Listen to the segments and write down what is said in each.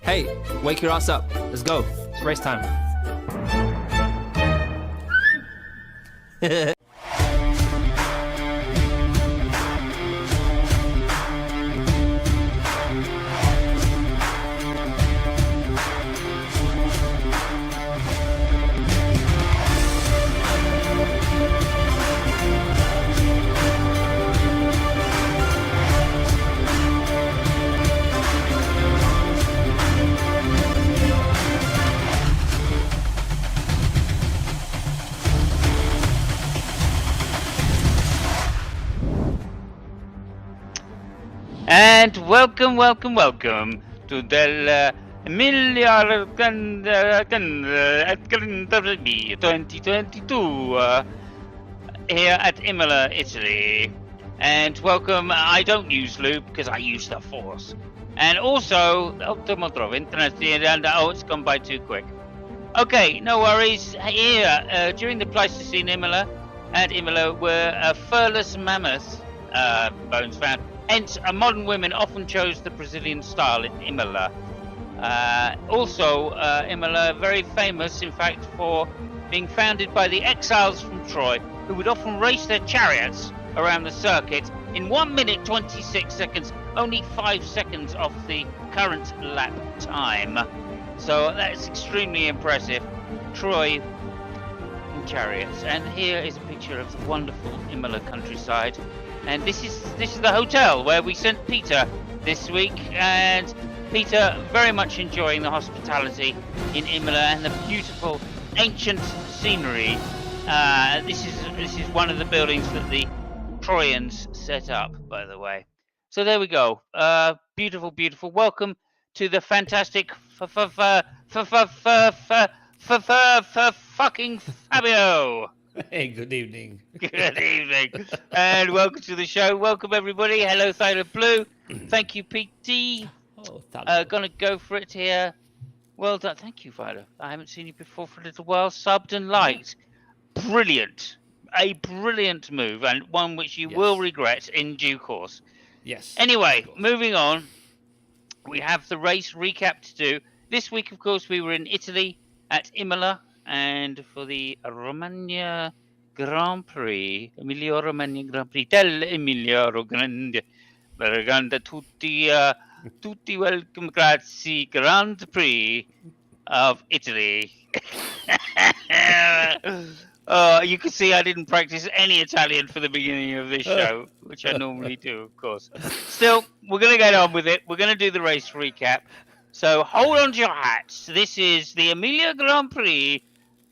Hey, wake your ass up. Let's go. It's race time. And welcome to the Emilia Romagna 2022 here at Imola, Italy. And welcome, I don't use lube because I use the Force. And also, it's gone by too quick. Okay, no worries. Here, during the Pleistocene at Imola were furless mammoth bones found. Hence, modern women often chose the Brazilian style in Imola. Imola, very famous, in fact, for being founded by the exiles from Troy, who would often race their chariots around the circuit in 1 minute 26 seconds, only 5 seconds off the current lap time. So that's extremely impressive. Troy in chariots. And here is a picture of the wonderful Imola countryside. And this is the hotel where we sent Peter this week, and Peter very much enjoying the hospitality in Imola and the beautiful ancient scenery. This is one of the buildings that the Trojans set up, by the way. So there we go. Beautiful, beautiful. Welcome to the fantastic fucking Fabio. Hey, good evening. Good evening, and welcome to the show. Welcome everybody. Hello, Thyla Blue. Thank you, PT. Gonna go for it here. Well done. Thank you, Thyla. I haven't seen you before for a little while. Subbed and liked. Brilliant. A brilliant move, and one which you will regret in due course. Yes. Anyway, moving on. We have the race recap to do. This week, of course, we were in Italy at Imola, and for the Romagna Grand Prix, Emilia Romagna Grand Prix dell'Emilia Romagna, tutti welcome, grazie, Grand Prix of Italy. You can see I didn't practice any Italian for the beginning of this show, which I normally do, of course. Still, we're going to get on with it. We're going to do the race recap. So hold on to your hats. This is the Emilia Grand Prix,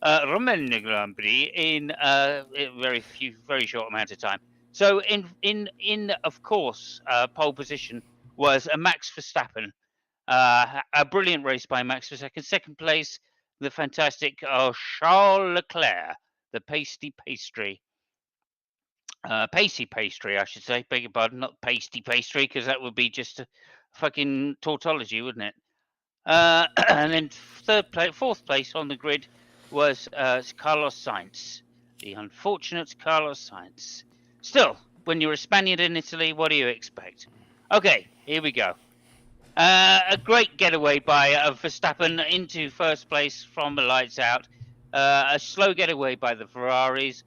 Romagna Grand Prix in a very short amount of time. So in of course, pole position was a Max Verstappen. A brilliant race by Max Verstappen. Second place, the fantastic Charles Leclerc, the pacey pastry, I should say. Beg your pardon, not pasty pastry, because that would be just a fucking tautology, wouldn't it? And then fourth place on the grid was Carlos Sainz, the unfortunate Carlos Sainz. Still, when you're a Spaniard in Italy, what do you expect? Okay, here we go. A great getaway by Verstappen into first place from the lights out. A slow getaway by the Ferraris.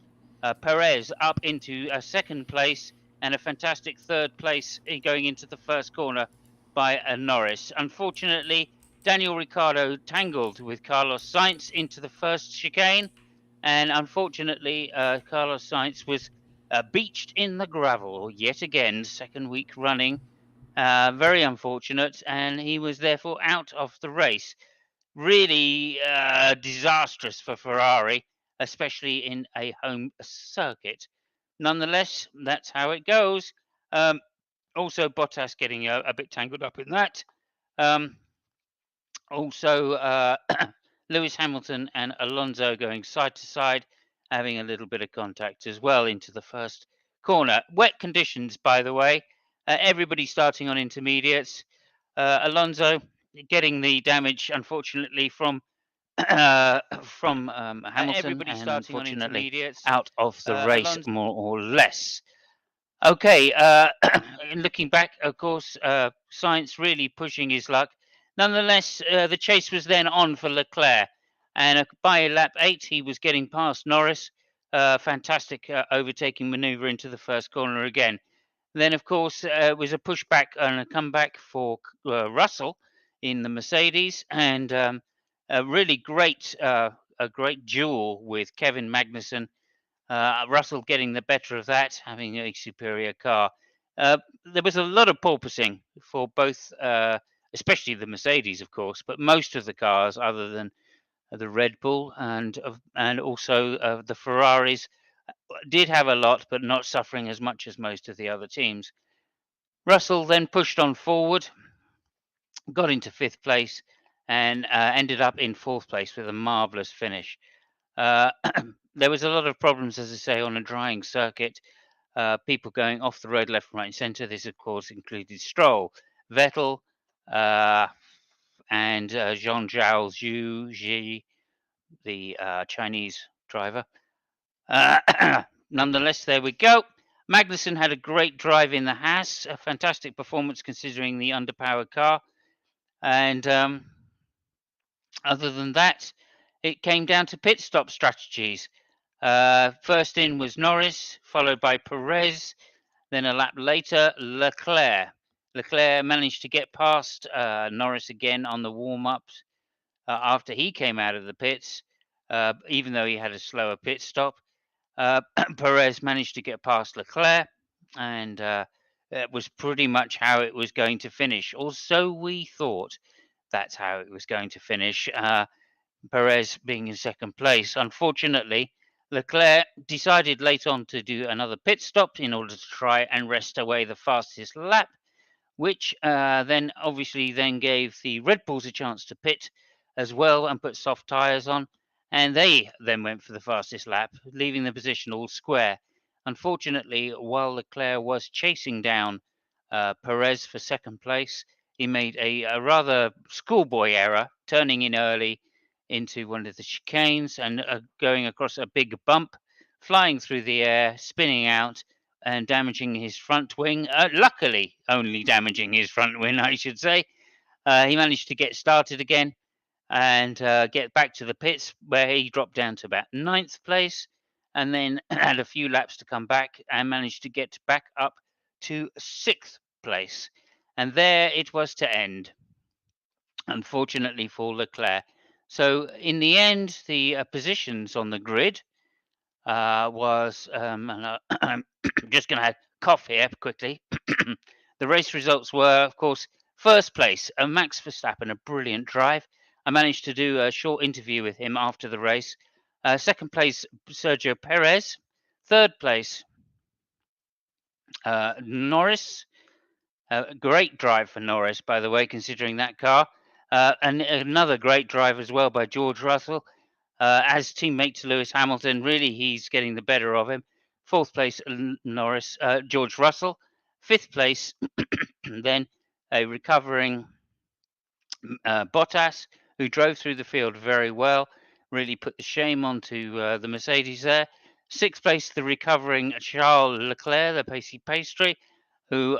Perez up into second place, and a fantastic third place going into the first corner by Norris. Unfortunately, Daniel Ricciardo tangled with Carlos Sainz into the first chicane, and unfortunately, Carlos Sainz was beached in the gravel yet again, second week running. Very unfortunate, and he was therefore out of the race. Really disastrous for Ferrari, especially in a home circuit. Nonetheless, that's how it goes. Also, Bottas getting a bit tangled up in that. Also, Lewis Hamilton and Alonso going side to side, having a little bit of contact as well into the first corner. Wet conditions, by the way. Everybody starting on intermediates. Alonso getting the damage, unfortunately, from Hamilton. Everybody starting on intermediates, out of the race, Alonso, more or less. Okay, looking back, of course, Sainz really pushing his luck. Nonetheless, the chase was then on for Leclerc, and by lap 8 he was getting past Norris. Fantastic overtaking manoeuvre into the first corner again. Then, of course, it was a pushback and a comeback for Russell in the Mercedes, and a really great a great duel with Kevin Magnussen. Russell getting the better of that, having a superior car. There was a lot of porpoising for both, especially the Mercedes, of course, but most of the cars, other than the Red Bull and also the Ferraris, did have a lot, but not suffering as much as most of the other teams. Russell then pushed on forward, got into 5th place, and ended up in 4th place with a marvellous finish. There was a lot of problems, as I say, on a drying circuit. People going off the road left, right, and centre. This, of course, included Stroll, Vettel, and Jean Zhao Zhu, the Chinese driver. Nonetheless, there we go. Magnussen had a great drive in the Haas, a fantastic performance considering the underpowered car. And other than that, it came down to pit stop strategies. First in was Norris, followed by Perez. Then a lap later, Leclerc. Leclerc managed to get past Norris again on the warm-ups after he came out of the pits, even though he had a slower pit stop. Perez managed to get past Leclerc, and it was pretty much how it was going to finish. Or so we thought that's how it was going to finish. Perez being in 2nd place. Unfortunately, Leclerc decided late on to do another pit stop in order to try and wrest away the fastest lap, which then obviously then gave the Red Bulls a chance to pit as well and put soft tyres on, and they then went for the fastest lap, leaving the position all square. Unfortunately, while Leclerc was chasing down Perez for 2nd place, he made a rather schoolboy error, turning in early into one of the chicanes and going across a big bump, flying through the air, spinning out, and damaging his front wing. Luckily, only damaging his front wing, I should say. He managed to get started again and get back to the pits, where he dropped down to about 9th place, and then had a few laps to come back and managed to get back up to 6th place. And there it was to end, unfortunately for Leclerc. So in the end, the positions on the grid was, and I'm just going to cough here quickly. The race results were, of course, 1st place, Max Verstappen, a brilliant drive. I managed to do a short interview with him after the race. 2nd place, Sergio Perez. 3rd place, Norris. Great drive for Norris, by the way, considering that car. And another great drive as well by George Russell. As teammate to Lewis Hamilton, really he's getting the better of him. 4th place, Norris, George Russell. 5th place, then a recovering Bottas, who drove through the field very well, really put the shame onto the Mercedes there. 6th place, the recovering Charles Leclerc, the pacey pastry, who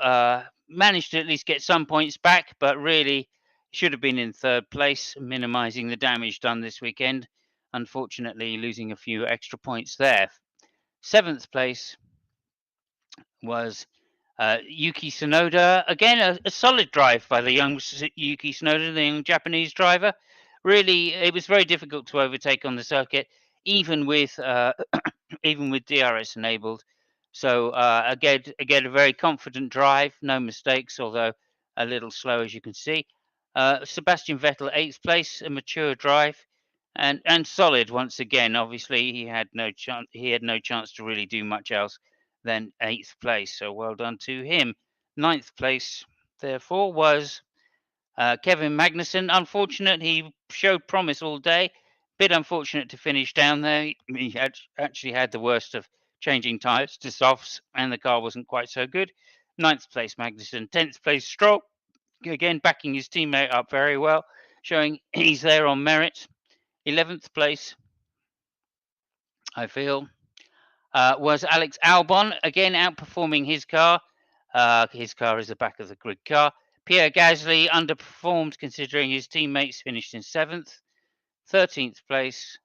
managed to at least get some points back, but really should have been in 3rd place, minimising the damage done this weekend. Unfortunately, losing a few extra points there. 7th place was Yuki Tsunoda. Again, a solid drive by the young Yuki Tsunoda, the young Japanese driver. Really, it was very difficult to overtake on the circuit, even with even with DRS enabled. So again, a very confident drive, no mistakes, although a little slow, as you can see. Sebastian Vettel, 8th place, a mature drive, and solid once again. Obviously, he had no chance. He had no chance to really do much else than 8th place. So well done to him. 9th place, therefore, was Kevin Magnussen. Unfortunate, he showed promise all day. Bit unfortunate to finish down there. He had actually had the worst of changing tyres to softs, and the car wasn't quite so good. 9th place, Magnussen. 10th place, Stroll. Again, backing his teammate up very well, showing he's there on merit. 11th place, I feel, was Alex Albon, again outperforming his car. His car is the back of the grid car. Pierre Gasly underperformed considering his teammates finished in 7th. 13th place.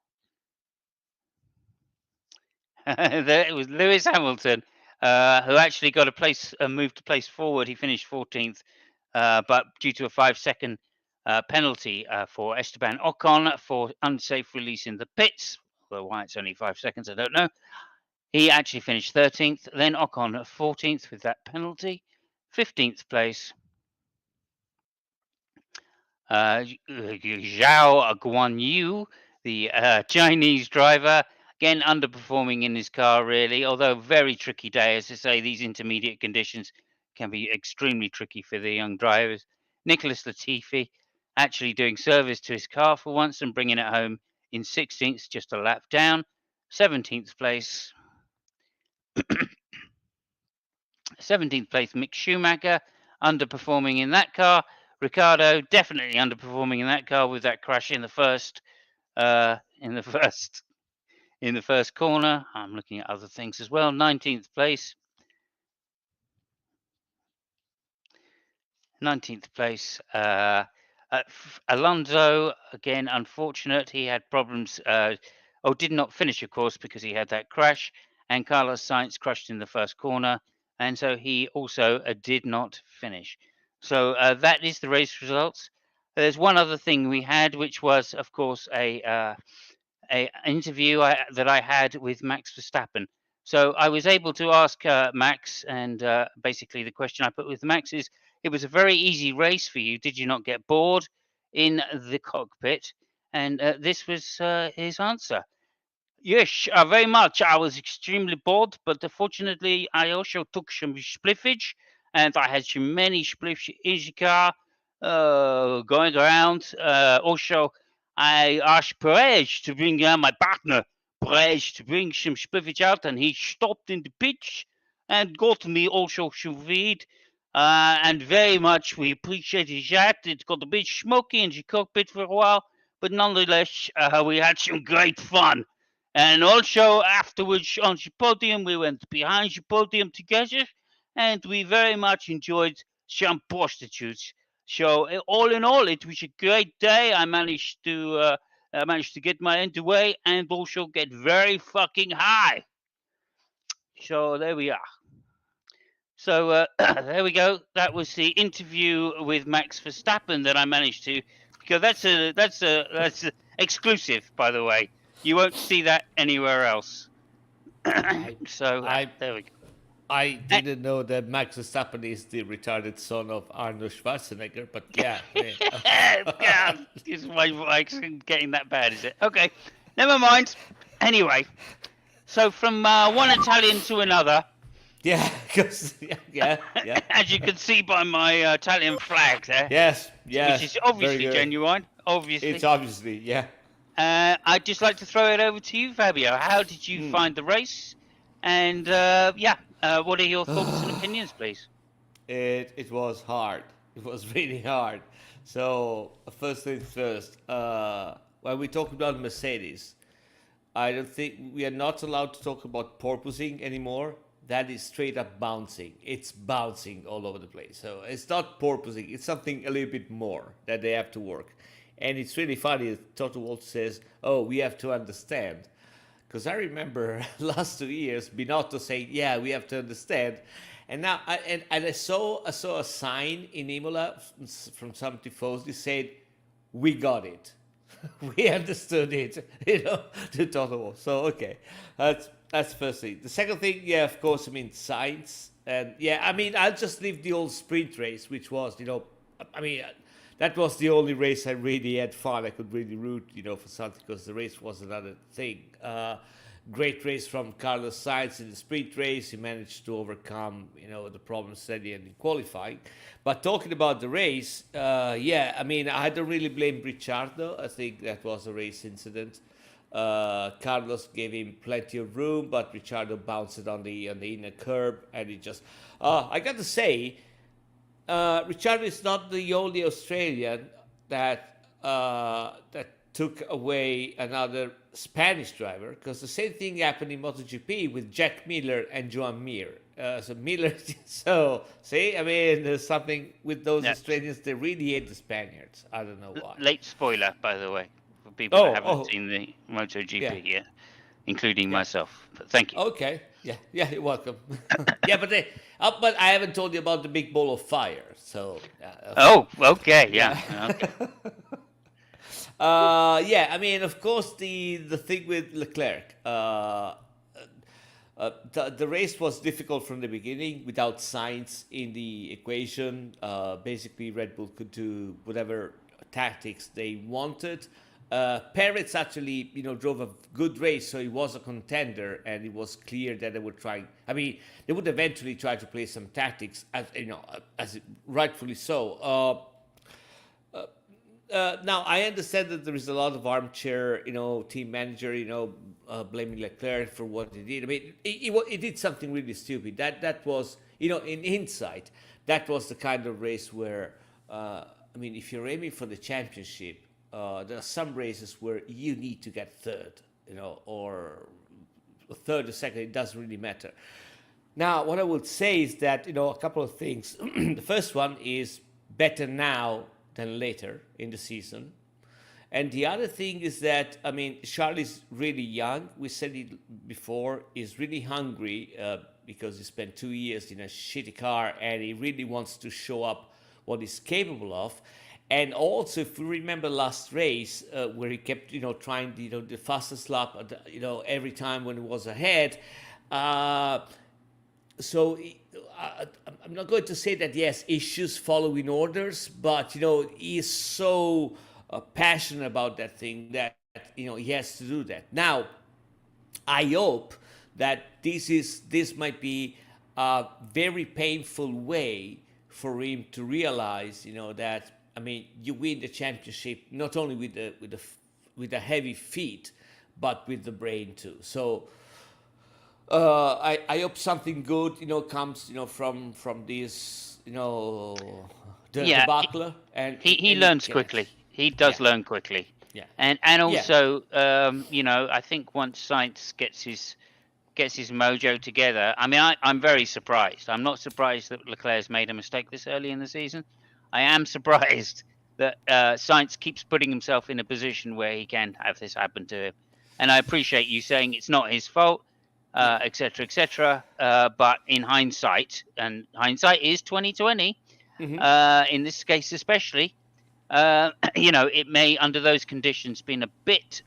It was Lewis Hamilton, who actually got a move to place forward. He finished 14th, but due to a 5-second penalty for Esteban Ocon for unsafe release in the pits, although why it's only 5 seconds, I don't know. He actually finished 13th, then Ocon 14th with that penalty. 15th place. Zhao Guanyu, the Chinese driver, again underperforming in his car really, although very tricky day. As I say, these intermediate conditions can be extremely tricky for the young drivers. Nicholas Latifi actually doing service to his car for once and bringing it home in 16th, just a lap down. 17th place. 17th place, Mick Schumacher, underperforming in that car. Ricardo definitely underperforming in that car with that crash in the first corner. I'm looking at other things as well. 19th place. 19th place. Alonso, again, unfortunate. He had problems. Did not finish, of course, because he had that crash. And Carlos Sainz crashed in the first corner. And so he also did not finish. So that is the race results. There's one other thing we had, which was, of course, a interview that I had with Max Verstappen. So I was able to ask Max, and basically the question I put with Max is, it was a very easy race for you. Did you not get bored in the cockpit? And this was his answer. Yes, very much. I was extremely bored, but fortunately, I also took some spliffage, and I had so many spliffs in the car going around. Also, I asked Perez to bring my partner, Perez, to bring some spliffage out, and he stopped in the pitch and got me also some weed. And very much we appreciated that. It got a bit smoky in the cockpit for a while, but nonetheless, we had some great fun. And also afterwards on the podium, we went behind the podium together, and we very much enjoyed some prostitutes. So all in all, it was a great day. I managed to get my end away and also get very fucking high. So there we are. So there we go. That was the interview with Max Verstappen that I managed to, because that's exclusive, by the way. You won't see that anywhere else. So there we go. I didn't know that Max Verstappen is the retarded son of Arnold Schwarzenegger, but yeah. God, is my accent getting that bad, is it? Okay, never mind. Anyway, so from one Italian to another. Yeah, because yeah. As you can see by my Italian flag there. Yes, which is obviously genuine. Obviously, it's obviously, yeah. I'd just like to throw it over to you, Fabio. How did you find the race? And what are your thoughts and opinions, please? It was hard. It was really hard. So first things first. When we talk about Mercedes, I don't think we are not allowed to talk about porpoising anymore. That is straight up bouncing. It's bouncing all over the place. So it's not porpoising. It's something a little bit more that they have to work. And it's really funny that Toto Wolff says, "Oh, we have to understand." Because I remember last 2 years, Binotto saying, "Yeah, we have to understand." And now, I saw a sign in Imola from some tifosi said, "We got it." We understood it, to Toto Wolff. So, okay, that's first thing. The second thing, yeah, of course, science. And yeah, I'll just leave the old sprint race, which was, that was the only race I really had fun. I could really root, for something, because the race was another thing. Great race from Carlos Sainz in the sprint race. He managed to overcome, the problems that he had in qualifying. But talking about the race, I don't really blame Ricciardo. I think that was a race incident. Carlos gave him plenty of room, but Ricciardo bounced it on the inner curb, and he just. I got to say, Ricciardo is not the only Australian that took away another Spanish driver, because the same thing happened in MotoGP with Jack Miller and Joan Mir. So Miller. So see, I mean, there's something with those Yeah. Australians. They really hate the Spaniards. I don't know why. Late spoiler, by the way, for people that haven't Oh, seen the yeah, MotoGP yet, including yeah. myself. But thank you. Okay, yeah, yeah. You're welcome. Yeah, but I haven't told you about the big ball of fire. So Oh, okay, yeah. yeah. Okay. Yeah, I mean, of course, the thing with Leclerc, the race was difficult from the beginning without Sainz in the equation. Basically, Red Bull could do whatever tactics they wanted. Perez actually, drove a good race, so he was a contender, and it was clear that they were trying. I mean, they would eventually try to play some tactics, as rightfully so. Now I understand that there is a lot of armchair, team manager, blaming Leclerc for what he did. I mean, he did something really stupid. That was, in hindsight, that was the kind of race where, I mean, if you're aiming for the championship, there are some races where you need to get third, or third or second. It doesn't really matter. Now, what I would say is that, a couple of things. The first one is better now than later in the season. And the other thing is that, I mean, Charlie's really young. We said it before. He's really hungry because he spent 2 years in a shitty car, and he really wants to show up what he's capable of. And also, if we remember last race, where he kept, trying, the fastest lap, every time when he was ahead. So I'm not going to say that, yes, issues following orders, but, he is so passionate about that thing that, he has to do that. Now, I hope that this might be a very painful way for him to realize, that, I mean, you win the championship not only with the heavy feet, but with the brain too. So I hope something good, comes, from this, debacle. And He and learns can- quickly. He does Yeah. learn quickly. Yeah. And also, I think once Sainz gets his mojo together, I mean, I'm very surprised. I'm not surprised that Leclerc's made a mistake this early in the season. I am surprised that Sainz keeps putting himself in a position where he can have this happen to him. And I appreciate you saying it's not his fault, et cetera, et cetera. But in hindsight, and hindsight is 2020, in this case especially, it may, under those conditions, been a bit,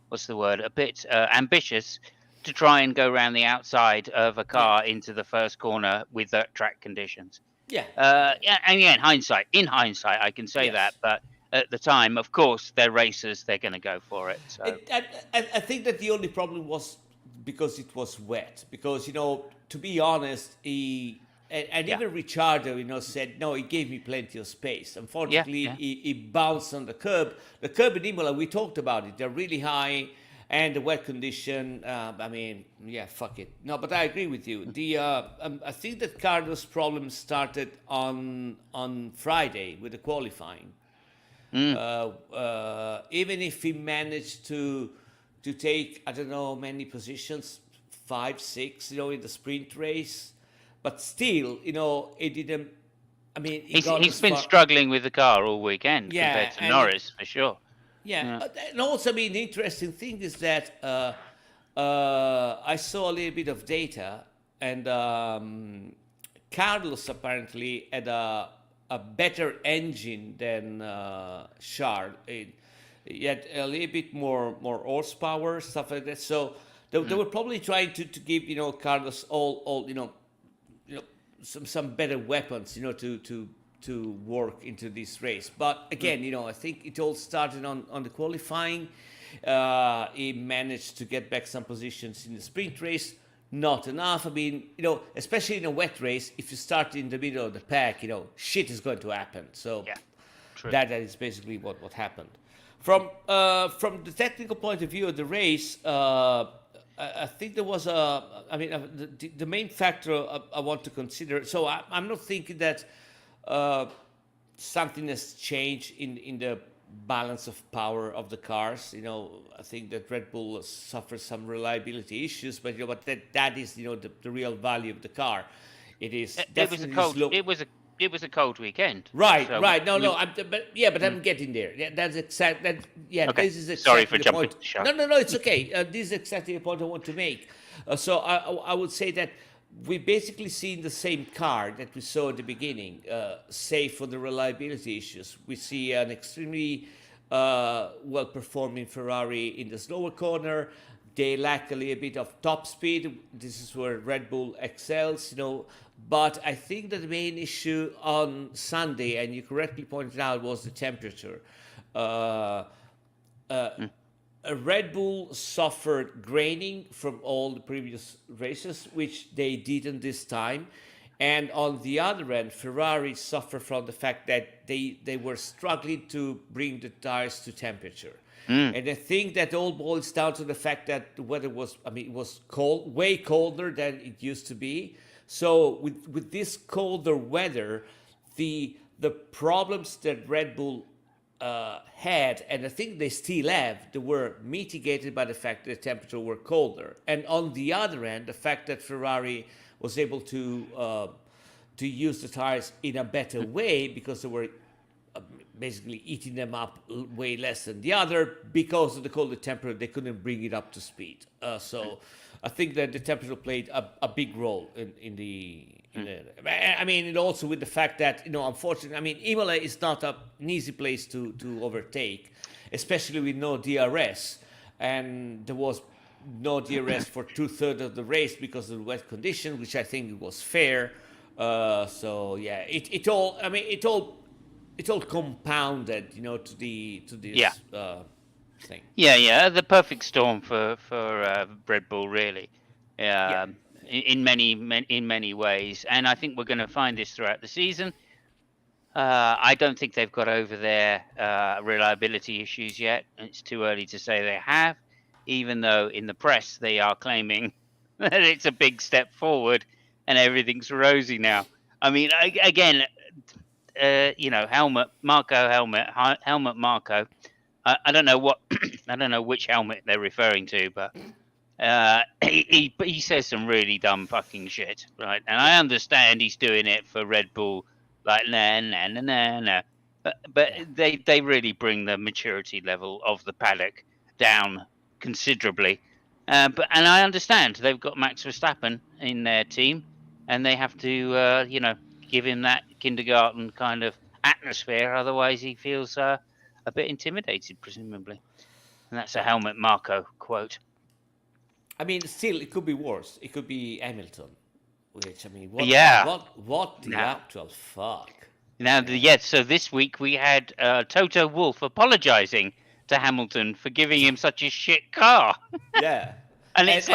what's the word? A bit ambitious to try and go around the outside of a car into the first corner with the track conditions. Yeah. And yeah, in hindsight, I can say Yes. that. But at the time, of course, they're racers; they're going to go for it. So I think that the only problem was because it was wet. Because, to be honest, even Ricciardo, said, no, he gave me plenty of space. Unfortunately, he bounced on the curb. The curb in Imola, we talked about it. They're really high, and the wet condition, I mean, yeah, fuck it. No, but I agree with you. I think that Carlos' problem started on Friday with the qualifying. Even if he managed to take, I don't know, many positions, 5, 6, in the sprint race, but still, it didn't. I mean, he's been struggling with the car all weekend compared to and Norris, for sure. Yeah, and also, I mean, the interesting thing is that I saw a little bit of data, and Carlos apparently had a better engine than Charles. He had a little bit more horsepower, stuff like that. So they were probably trying to give Carlos all some better weapons to work into this race. But again, I think it all started on the qualifying. He managed to get back some positions in the sprint race. Not enough. I mean, especially in a wet race, if you start in the middle of the pack, shit is going to happen. So that is basically what happened. From the technical point of view of the race, I think there was the main factor I want to consider. So I'm not thinking that something has changed in the balance of power of the cars. I think that Red Bull suffers some reliability issues, but but that is the real value of the car. It is It was a definitely cold. slow. It was a cold weekend. Right, So right. No, we, no. But I'm getting there. Yeah, that's exact. That yeah, okay. this is Sorry for exactly the jumping point. the shark. No, no, no. It's okay. This is exactly the point I want to make. So I would say that we basically seen the same car that we saw at the beginning, save for the reliability issues. We see an extremely well performing Ferrari in the slower corner. They lack a little bit of top speed. This is where Red Bull excels, But I think that the main issue on Sunday, and you correctly pointed out, was the temperature. Red Bull suffered graining from all the previous races, which they didn't this time. And on the other end, Ferrari suffered from the fact that they were struggling to bring the tires to temperature. And I think that all boils down to the fact that the weather was, it was cold, way colder than it used to be. So with this colder weather, the problems that Red Bull had, and I think they still have, they were mitigated by the fact that the temperature were colder. And on the other end, the fact that Ferrari was able to use the tires in a better way because they were basically eating them up way less than the other because of the colder temperature. They couldn't bring it up to speed. So I think that the temperature played a big role in the. And also with the fact that unfortunately, Imola is not an easy place to overtake, especially with no DRS, and there was no DRS for 2/3 of the race because of the wet condition, which I think was fair. So yeah, it all compounded, to this thing. Yeah, the perfect storm for Red Bull, really. Yeah. In many ways, and I think we're going to find this throughout the season. I don't think they've got over their reliability issues yet. It's too early to say they have, even though in the press they are claiming that it's a big step forward and everything's rosy now. Again, helmet Marco. I don't know what I don't know which helmet they're referring to, but he says some really dumb fucking shit, right? And I understand he's doing it for Red Bull, like nah. But they really bring the maturity level of the paddock down considerably. And I understand they've got Max Verstappen in their team, and they have to give him that kindergarten kind of atmosphere. Otherwise, he feels a bit intimidated, presumably. And that's a Helmut Marko quote. Still, it could be worse. It could be Hamilton, which what the actual fuck? So this week we had Toto Wolff apologising to Hamilton for giving him such a shit car. Yeah, and it's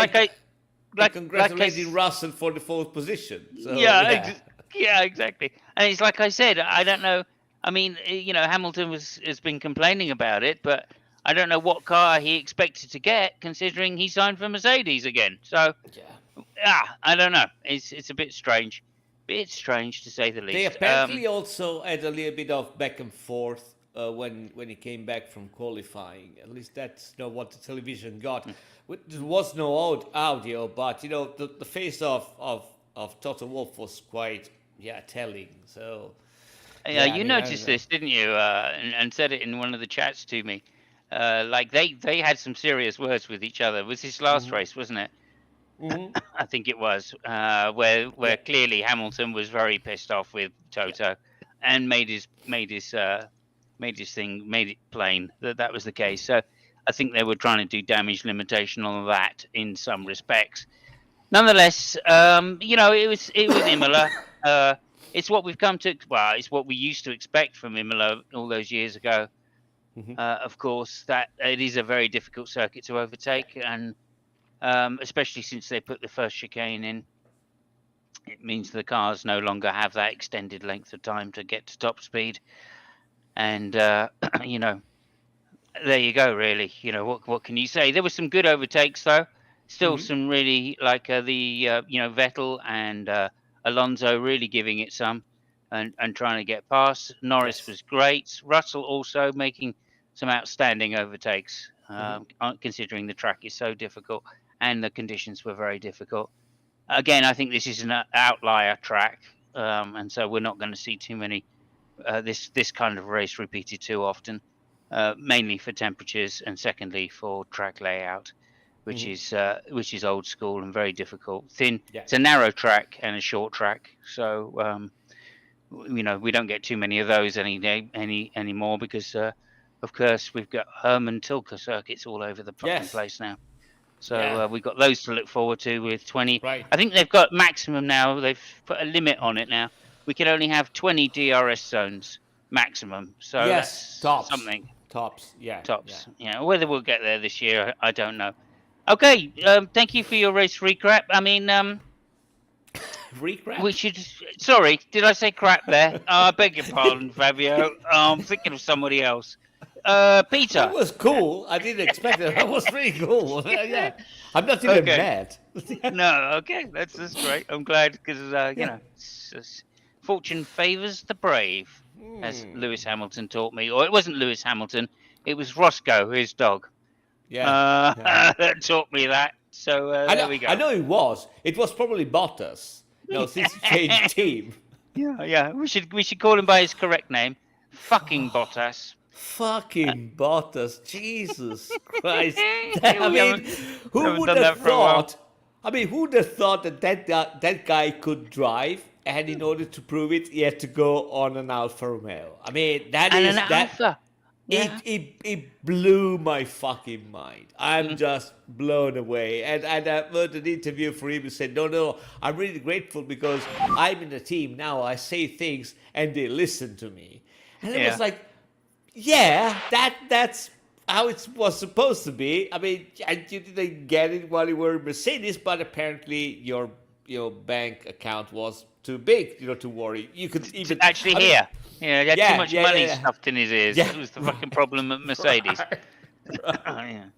congratulating Russell for the 4th position. So, yeah, exactly. And it's like I said, I don't know. Hamilton has been complaining about it, but I don't know what car he expected to get, considering he signed for Mercedes again. So, I don't know. It's a bit strange. Bit strange to say the least. They apparently also had a little bit of back and forth when he came back from qualifying. At least that's what the television got. There was no audio, but the face of Toto Wolff was quite telling. So you noticed this, didn't you? And said it in one of the chats to me. Like they had some serious words with each other. It was his last race, wasn't it? Mm-hmm. I think it was, where clearly Hamilton was very pissed off with Toto, and made it plain that was the case. So I think they were trying to do damage limitation on that in some respects. Nonetheless, it was Imola. It's what we've come to. Well, it's what we used to expect from Imola all those years ago. Mm-hmm. Of course, that it is a very difficult circuit to overtake, and especially since they put the first chicane in, it means the cars no longer have that extended length of time to get to top speed. And there you go. Really, what can you say? There were some good overtakes though. Still some really Vettel and Alonso really giving it some and trying to get past. Norris was great. Russell also making some outstanding overtakes, considering the track is so difficult and the conditions were very difficult. Again, I think this is an outlier track, and so we're not going to see too many this kind of race repeated too often, mainly for temperatures and secondly for track layout, which is old school and very difficult. Thin. Yeah. It's a narrow track and a short track, so we don't get too many of those anymore because of course we've got Herman Tilke circuits all over the fucking place now. So we've got those to look forward to with 20. Right. I think they've got maximum now. They've put a limit on it now. We can only have 20 DRS zones maximum. So that's tops. something. Tops. Yeah. Tops. Yeah. Whether we'll get there this year, I don't know. Okay. Thank you for your race recap. I mean, Recap? we should. Sorry, did I say crap there? I beg your pardon, Fabio. I'm thinking of somebody else. Peter. That was cool. I didn't expect it. That was really cool. Yeah. I'm not even mad. No, okay, that's great. I'm glad because fortune favors the brave, as Lewis Hamilton taught me. Or it wasn't Lewis Hamilton; it was Roscoe, his dog. That taught me that. So there we go. I know it was. It was probably Bottas. No, since he changed team. Yeah. We should call him by his correct name. Fucking Bottas. Fucking Bottas, Jesus Christ! I mean, who would have thought that guy could drive, and in order to prove it, he had to go on an Alfa Romeo. I mean, Alfa. Yeah. It blew my fucking mind. I'm just blown away. And I heard an interview for him who said, no, I'm really grateful because I'm in a team now. I say things and they listen to me. And it was like, yeah, that's how it was supposed to be. I mean, you didn't get it while you were Mercedes, but apparently your bank account was too big, to worry. You could even actually hear. He had too much money stuffed in his ears. That was the fucking problem at Mercedes.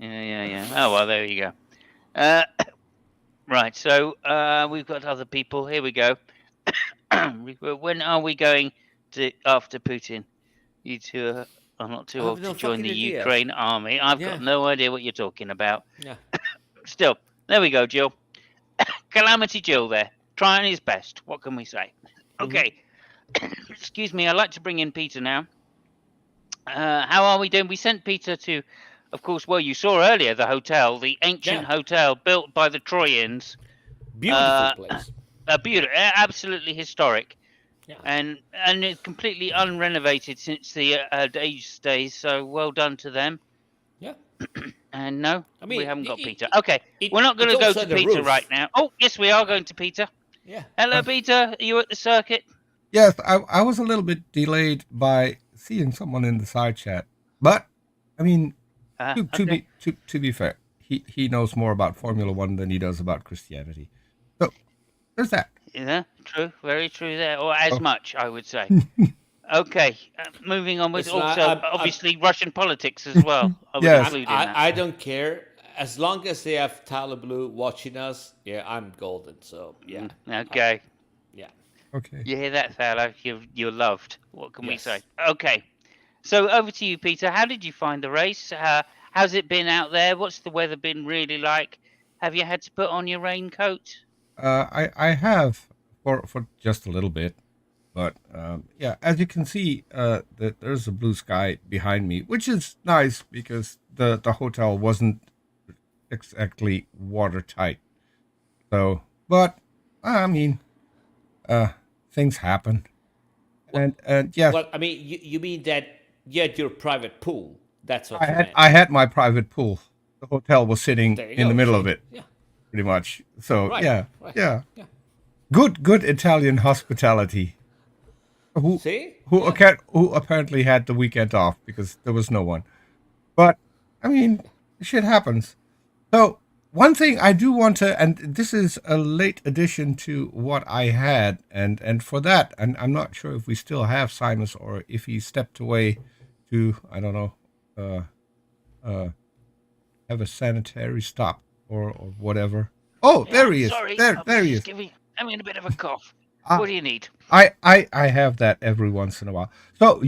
Yeah. Oh well, there you go. Right, so we've got other people. Here we go. When are we going to after Putin? You two are not too old to join the Ukraine army. I've got no idea what you're talking about. Yeah. Still, there we go, Jill. Calamity Jill there, trying his best. What can we say? Okay. Excuse me, I'd like to bring in Peter now. How are we doing? We sent Peter to, of course, well, you saw earlier the hotel, the ancient hotel built by the Trojans. Beautiful place. Beautiful, absolutely historic. Yeah. And it's completely unrenovated since the age days, so well done to them. Yeah. And no, we haven't got Peter. Okay, we're not going to go to Peter right now. Oh, yes, we are going to Peter. Yeah. Hello, Peter. Are you at the circuit? Yes, I was a little bit delayed by seeing someone in the side chat, but I mean, to be fair, he knows more about Formula One than he does about Christianity. So there's that. Yeah, true, very true there, or as much, I would say. Okay, moving on with obviously Russian politics as well. I don't care. As long as they have Tyler Blue watching us, I'm golden. So, yeah. Okay. Okay. You hear that, fella? You're loved. What can we say? Okay. So over to you, Peter. How did you find the race? How's it been out there? What's the weather been really like? Have you had to put on your raincoat? I have for just a little bit, but as you can see, there's a blue sky behind me, which is nice because the hotel wasn't exactly watertight. So, but I mean, things happen, and yeah. Well, I mean, you mean that you had your private pool? That's what I had my private pool. The hotel was sitting in the middle of it. Yeah. Pretty much. So yeah. Good Italian hospitality. Who apparently had the weekend off because there was no one. But I mean, shit happens. So one thing I do want to, and this is a late addition to what I had, and for that, and I'm not sure if we still have Simos or if he stepped away to, I don't know, have a sanitary stop or whatever. Oh, there he is. Sorry, there he is. I'm in a bit of a cough. What do you need? I have that every once in a while. So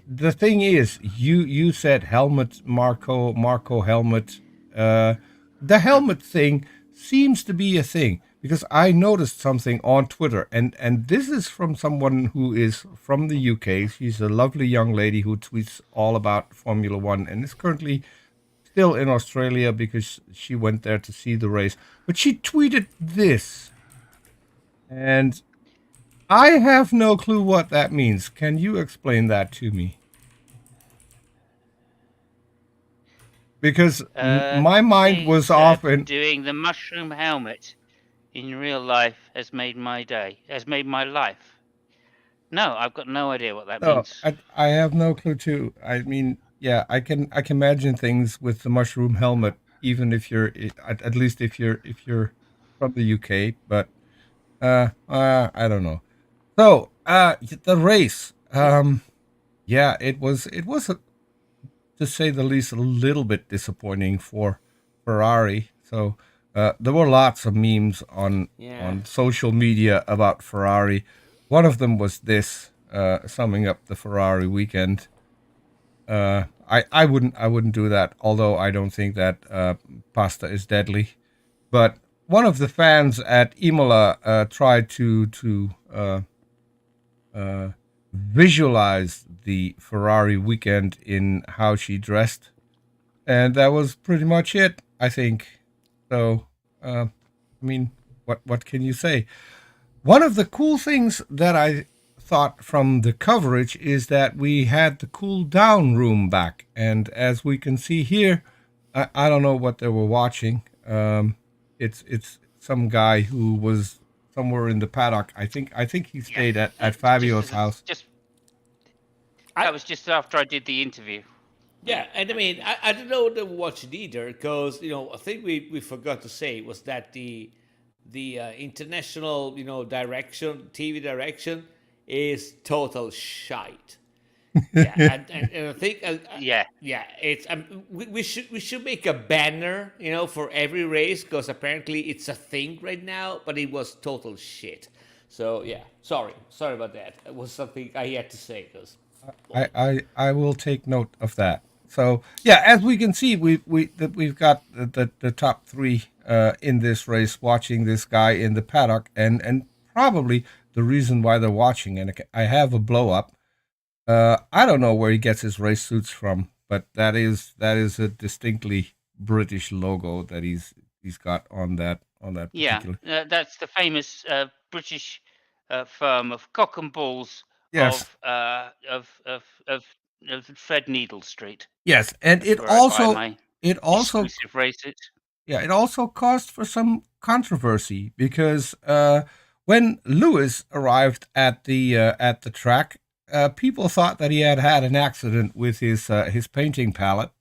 the thing is, you said helmet, Marco helmet. The helmet thing seems to be a thing because I noticed something on Twitter, and this is from someone who is from the UK. She's a lovely young lady who tweets all about Formula One and is currently still in Australia because she went there to see the race. But she tweeted this, and I have no clue what that means. Can you explain that to me? Because my mind was off and doing the mushroom helmet in real life has made my day, has made my life. No, I've got no idea what that means. I have no clue too. I mean, yeah, I can imagine things with the mushroom helmet, even if you're at least if you're from the UK. But I don't know. So the race, yeah, it was to say the least, a little bit disappointing for Ferrari. So there were lots of memes on social media about Ferrari. One of them was this, summing up the Ferrari weekend. I wouldn't do that, although I don't think that pasta is deadly. But one of the fans at Imola tried to visualize the Ferrari weekend in how she dressed, and that was pretty much it, I think. So, I mean, what can you say? One of the cool things that I thought from the coverage is that we had the cool down room back, and as we can see here, I don't know what they were watching. It's some guy who was somewhere in the paddock. I think he stayed at Fabio's house. That was just after I did the interview. Yeah, and I mean, I don't know what they were watching either, because I think we forgot to say was that the international TV direction is total shite. Yeah, and I think it's we should make a banner for every race, because apparently it's a thing right now, but it was total shit. So yeah, sorry about that. It was something I had to say, because I will take note of that. So yeah, as we can see, we've got the top three in this race watching this guy in the paddock, and probably the reason why they're watching. And I have a blow up. I don't know where he gets his race suits from, but that is a distinctly British logo that he's got on that particular. Yeah, that's the famous British firm of cock and balls. Yes. Of Threadneedle Street. Yes, and it also exclusive races. Yeah, it also caused for some controversy because when Lewis arrived at the track, people thought that he had an accident with his painting palette,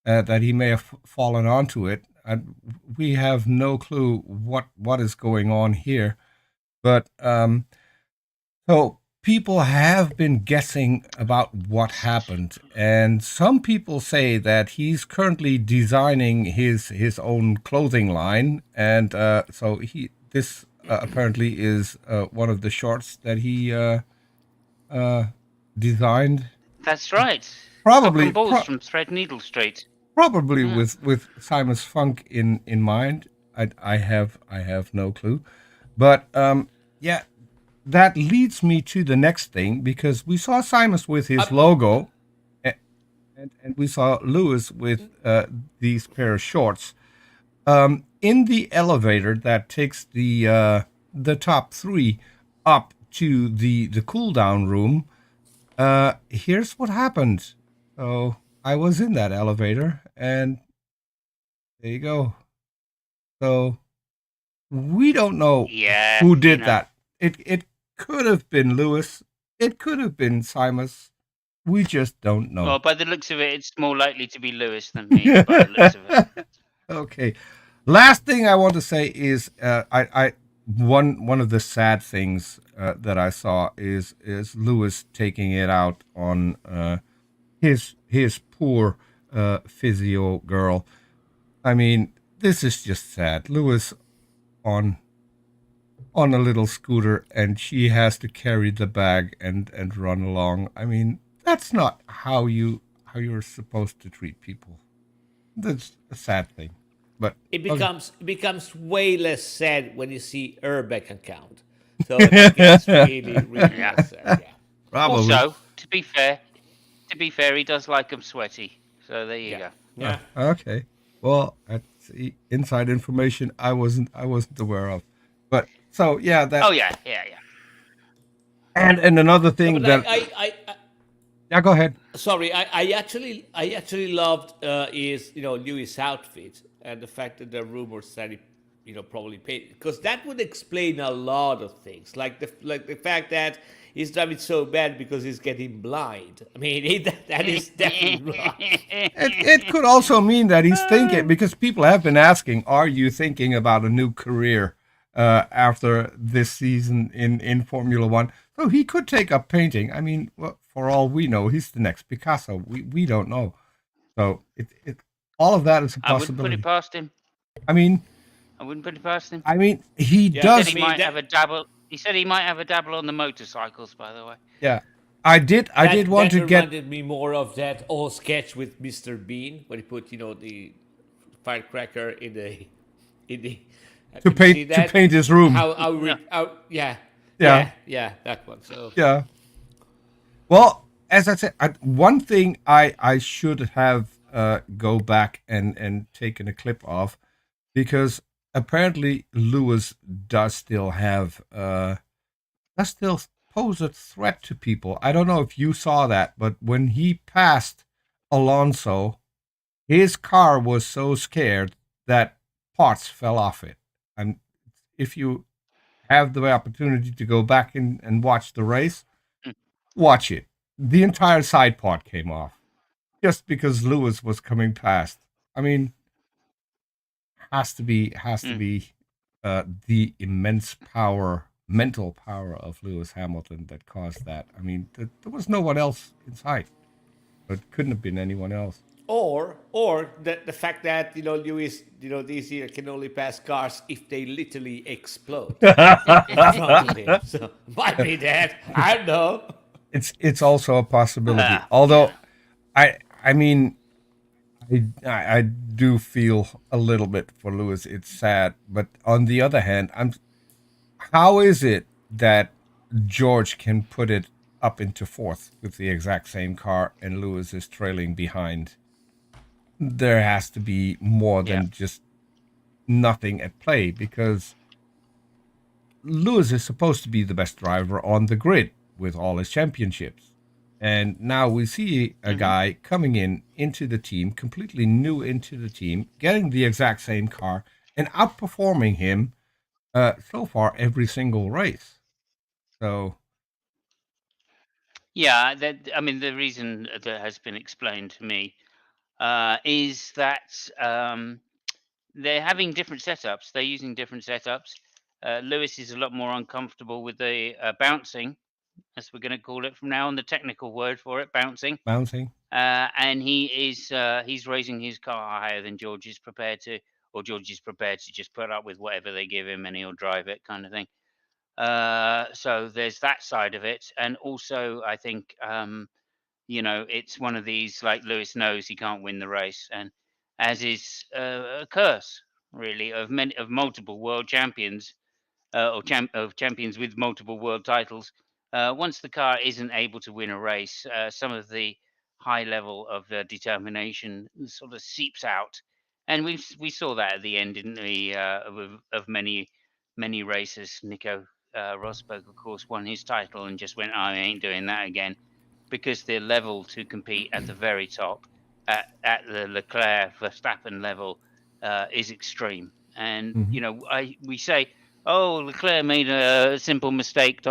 that he may have fallen onto it. And we have no clue what is going on here, but so people have been guessing about what happened, and some people say that he's currently designing his own clothing line, and so this apparently is one of the shorts that he designed. That's right. Probably balls from Threadneedle Street. Probably with Simos Funk in mind. I have no clue, but yeah. That leads me to the next thing, because we saw Simos with his logo, and we saw Lewis with these pair of shorts. In the elevator that takes the top three up to the cool down room, here's what happened. So I was in that elevator, and there you go. So we don't know who did that. It could have been Lewis. It could have been Simos. We just don't know. Well, by the looks of it, it's more likely to be Lewis than me. By the looks of it. Okay. Last thing I want to say is, one of the sad things that I saw is Lewis taking it out on his poor physio girl. I mean, this is just sad. Lewis on on a little scooter and she has to carry the bag and run along. I mean, that's not how you're supposed to treat people. That's a sad thing. But It okay. becomes way less sad when you see her bank account. So it gets really, really Yeah. less sad. Yeah. Probably. Also, to be fair, he does like them sweaty. So there you Yeah. go. Yeah. Okay. Well, that's inside information I wasn't aware of. But so yeah, that Oh yeah, yeah, yeah. and another No, thing but that yeah, go ahead. sorry, I actually loved is Lewis' outfit and the fact that the rumors said he probably paid, because that would explain a lot of things, like the fact that he's driving so bad because he's getting blind. I mean, that is definitely right. It could also mean that he's thinking, because people have been asking, are you thinking about a new career after this season in Formula One? So he could take up painting. I mean, well, for all we know, he's the next Picasso. We don't know. So it all of that is a I wouldn't put it possibility. past him. I mean, I wouldn't put it past him. he Yeah, He said does. he I mean might have a dabble. He said he might have a dabble on the motorcycles. By the way. Yeah, I did want that to get reminded me more of that old sketch with Mr. Bean when he put the firecracker in the to can you see paint that? his room. Yeah, Yeah. yeah, that one. So Yeah. Well, as I said, one thing I should have go back and taken a clip of, because apparently Lewis does still pose a threat to people. I don't know if you saw that, but when he passed Alonso, his car was so scared that parts fell off it. And if you have the opportunity to go back and watch the race, watch it. The entire side part came off just because Lewis was coming past. I mean, has to be the immense power, mental power of Lewis Hamilton that caused that. I mean, there was no one else inside. It couldn't have been anyone else. or the fact that Lewis this year can only pass cars if they literally explode in front of him. So might be that. I don't know. It's also a possibility. Ah, Although, yeah. I mean, I do feel a little bit for Lewis. It's sad, but on the other hand, how is it that George can put it up into fourth with the exact same car and Lewis is trailing behind? There has to be more Yeah. than just nothing at play, because Lewis is supposed to be the best driver on the grid with all his championships. And now we see a guy coming into the team, completely new into the team, getting the exact same car and outperforming him so far every single race. So Yeah, I mean, the reason that has been explained to me is that they're having different setups. They're using different setups. Lewis is a lot more uncomfortable with the bouncing, as we're going to call it from now on, the technical word for it, bouncing. bouncing. And he's raising his car higher than George is prepared to, or George is prepared to just put up with whatever they give him and he'll drive it, kind of thing. So there's that side of it, and also I think it's one of these, like, Lewis knows he can't win the race, and as is a curse really of multiple world champions, of champions with multiple world titles. Once the car isn't able to win a race, some of the high level of determination sort of seeps out, and we saw that at the end, didn't we? Of many races. Nico Rosberg, of course, won his title and just went, "I ain't doing that again," because the level to compete at the very top, at the Leclerc Verstappen level, is extreme. And we say, "Oh, Leclerc made a simple mistake." ...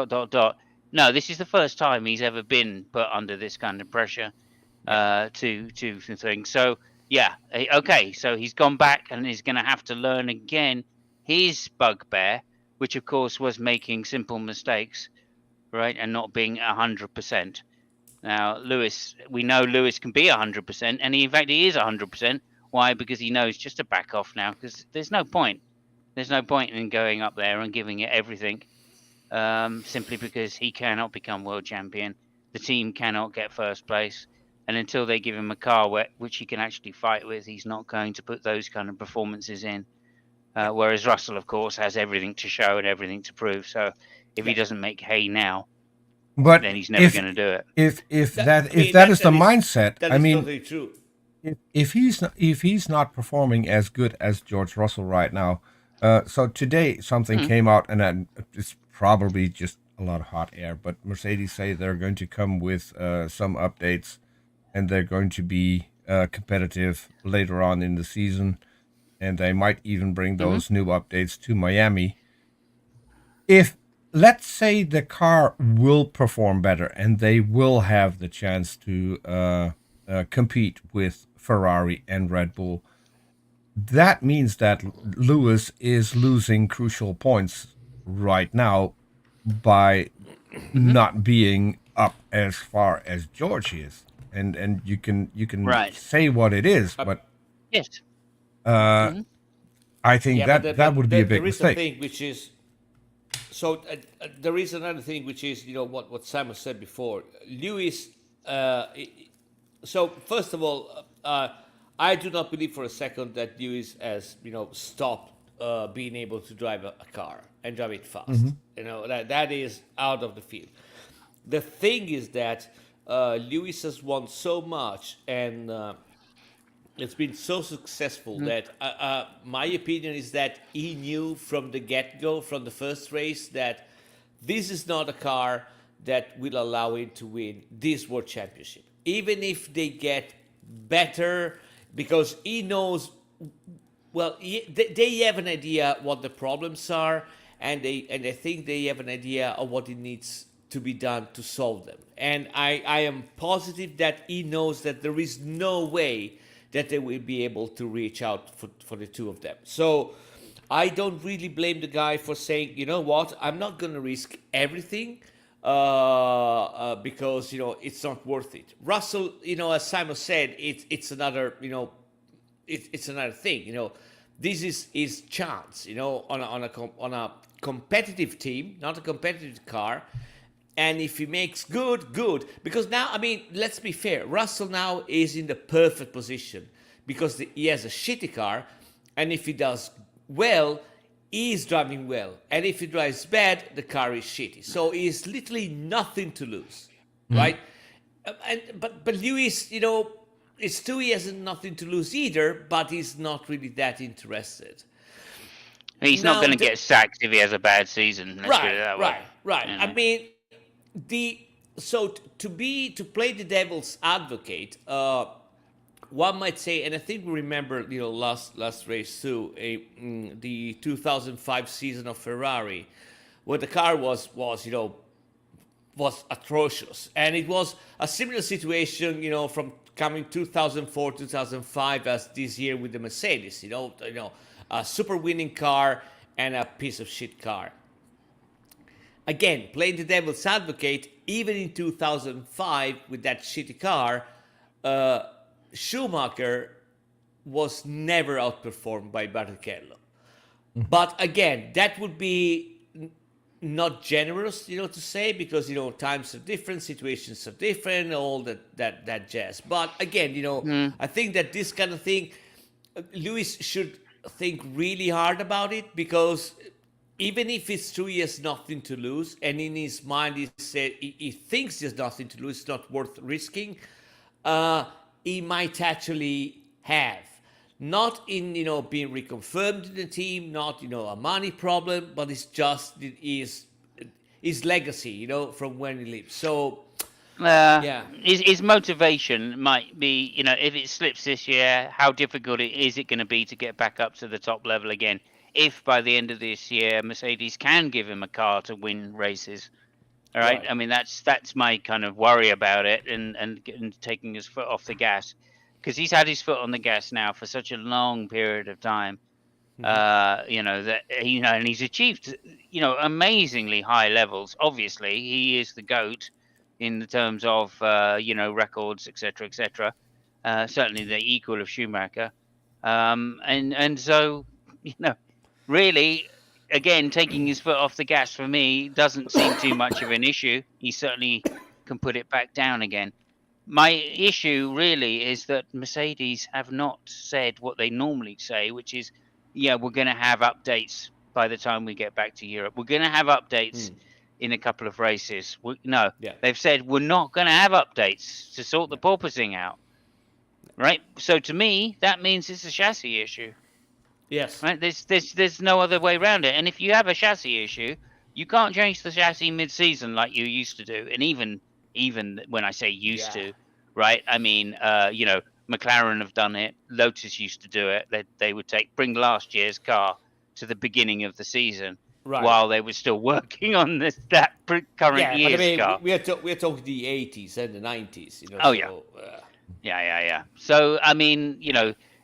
No, this is the first time he's ever been put under this kind of pressure to things. So yeah, okay. So he's gone back and he's going to have to learn again his bugbear, which of course was making simple mistakes, right, and not being 100%. Now, Lewis, we know Lewis can be 100%, and in fact he is 100%. Why? Because he knows just to back off now, because there's no point. There's no point in going up there and giving it everything, simply because he cannot become world champion. The team cannot get first place. And until they give him a car which he can actually fight with, he's not going to put those kind of performances in. Whereas Russell, of course, has everything to show and everything to prove. So if he doesn't make hay now, but then he's never going to do it. If that is the mindset, that I is mean, totally true. If he's not performing as good as George Russell right now, so today something came out, and it's probably just a lot of hot air. But Mercedes say they're going to come with some updates, and they're going to be competitive later on in the season, and they might even bring those new updates to Miami. If, let's say, the car will perform better and they will have the chance to compete with Ferrari and Red Bull, that means that Lewis is losing crucial points right now by not being up as far as George is. And you can say what it is, but yes, I think that would be a big mistake. There is a thing which is there is another thing which is what Simon said before. Lewis. So first of all, I do not believe for a second that Lewis has stopped being able to drive a car and drive it fast. That is out of the field. The thing is that Lewis has won so much and it's been so successful that my opinion is that he knew from the get-go, from the first race, that this is not a car that will allow him to win this World Championship. Even if they get better, because he knows, well, they have an idea what the problems are, and I think they have an idea of what it needs to be done to solve them. And I am positive that he knows that there is no way that they will be able to reach out for the two of them. So I don't really blame the guy for saying, you know what, I'm not going to risk everything because, it's not worth it. Russell, as Simon said, it's another, it's another thing. This is his chance, on a competitive team, not a competitive car. And if he makes good. Because now, let's be fair. Russell now is in the perfect position because he has a shitty car. And if he does well, he's driving well. And if he drives bad, the car is shitty. So he has literally nothing to lose, right? But Lewis, it's true he has nothing to lose either, but he's not really that interested. He's not going to get sacked if he has a bad season. Let's put it that way. Right. To play the devil's advocate, one might say, and I think we remember, last race too, the 2005 season of Ferrari, where the car was atrocious, and it was a similar situation, from coming 2004, 2005 as this year with the Mercedes, a super winning car and a piece of shit car. Again, playing the devil's advocate, even in 2005 with that shitty car, Schumacher was never outperformed by Barrichello. But again, that would be not generous, to say, because, times are different, situations are different, all that jazz. But again, I think that this kind of thing, Lewis should think really hard about it, because even if it's true he has nothing to lose, and in his mind he thinks there's nothing to lose, it's not worth risking, he might actually have. Not in, being reconfirmed in the team, not, a money problem, but it's just his legacy, from when he lives. So, his motivation might be, if it slips this year, how difficult is it going to be to get back up to the top level again? If by the end of this year Mercedes can give him a car to win races, all right? That's my kind of worry about it, and taking his foot off the gas, because he's had his foot on the gas now for such a long period of time. That and he's achieved amazingly high levels. Obviously, he is the GOAT in the terms of records, etc. Certainly the equal of Schumacher, and so really, again, taking his foot off the gas for me doesn't seem too much of an issue. He certainly can put it back down again. My issue really is that Mercedes have not said what they normally say, which is, yeah, we're going to have updates by the time we get back to Europe. We're going to have updates in a couple of races. They've said we're not going to have updates to sort the porpoising out. Right? So to me, that means it's a chassis issue. Yes. Right? There's no other way around it. And if you have a chassis issue, you can't change the chassis mid-season like you used to do. And even when I say used to, right? I mean, McLaren have done it. Lotus used to do it. They would bring last year's car to the beginning of the season while they were still working on that current year's car. We're talking the 80s and the 90s. Yeah. So, I mean,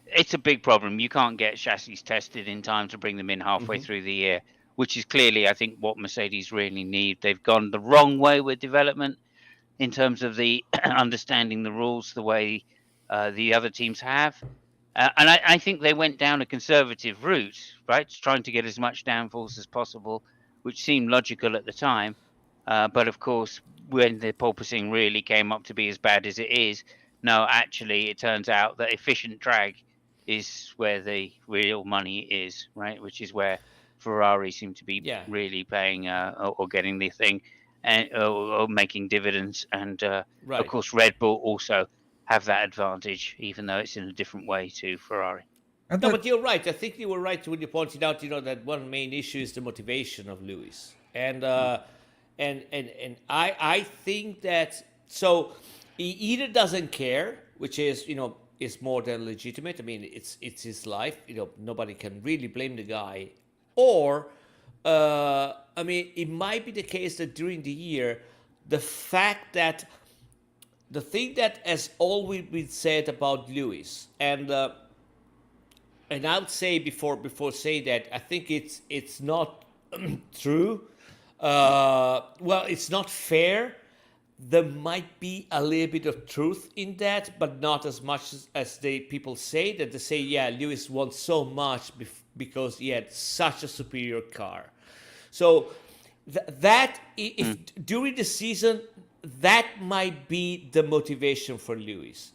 it's a big problem. You can't get chassis tested in time to bring them in halfway through the year, which is clearly, I think, what Mercedes really need. They've gone the wrong way with development in terms of the understanding the rules the way the other teams have. And I think they went down a conservative route, right? Trying to get as much downforce as possible, which seemed logical at the time. But of course, when the porpoising really came up to be as bad as it is, no, actually, it turns out that efficient drag is where the real money is, right? Which is where Ferrari seem to be really paying or getting the thing or making dividends. And of course, Red Bull also have that advantage, even though it's in a different way to Ferrari. No, but you're right. I think you were right when you pointed out, that one main issue is the motivation of Lewis. And I think that, so he either doesn't care, which is, is more than legitimate. I mean, it's his life. Nobody can really blame the guy. Or, I mean, it might be the case that during the year, the thing that has always been said about Lewis, and I would say before saying that, I think it's not true. Well, it's not fair. There might be a little bit of truth in that, but not as much as people say. That they say, yeah, Lewis won so much because he had such a superior car. So if during the season, that might be the motivation for Lewis,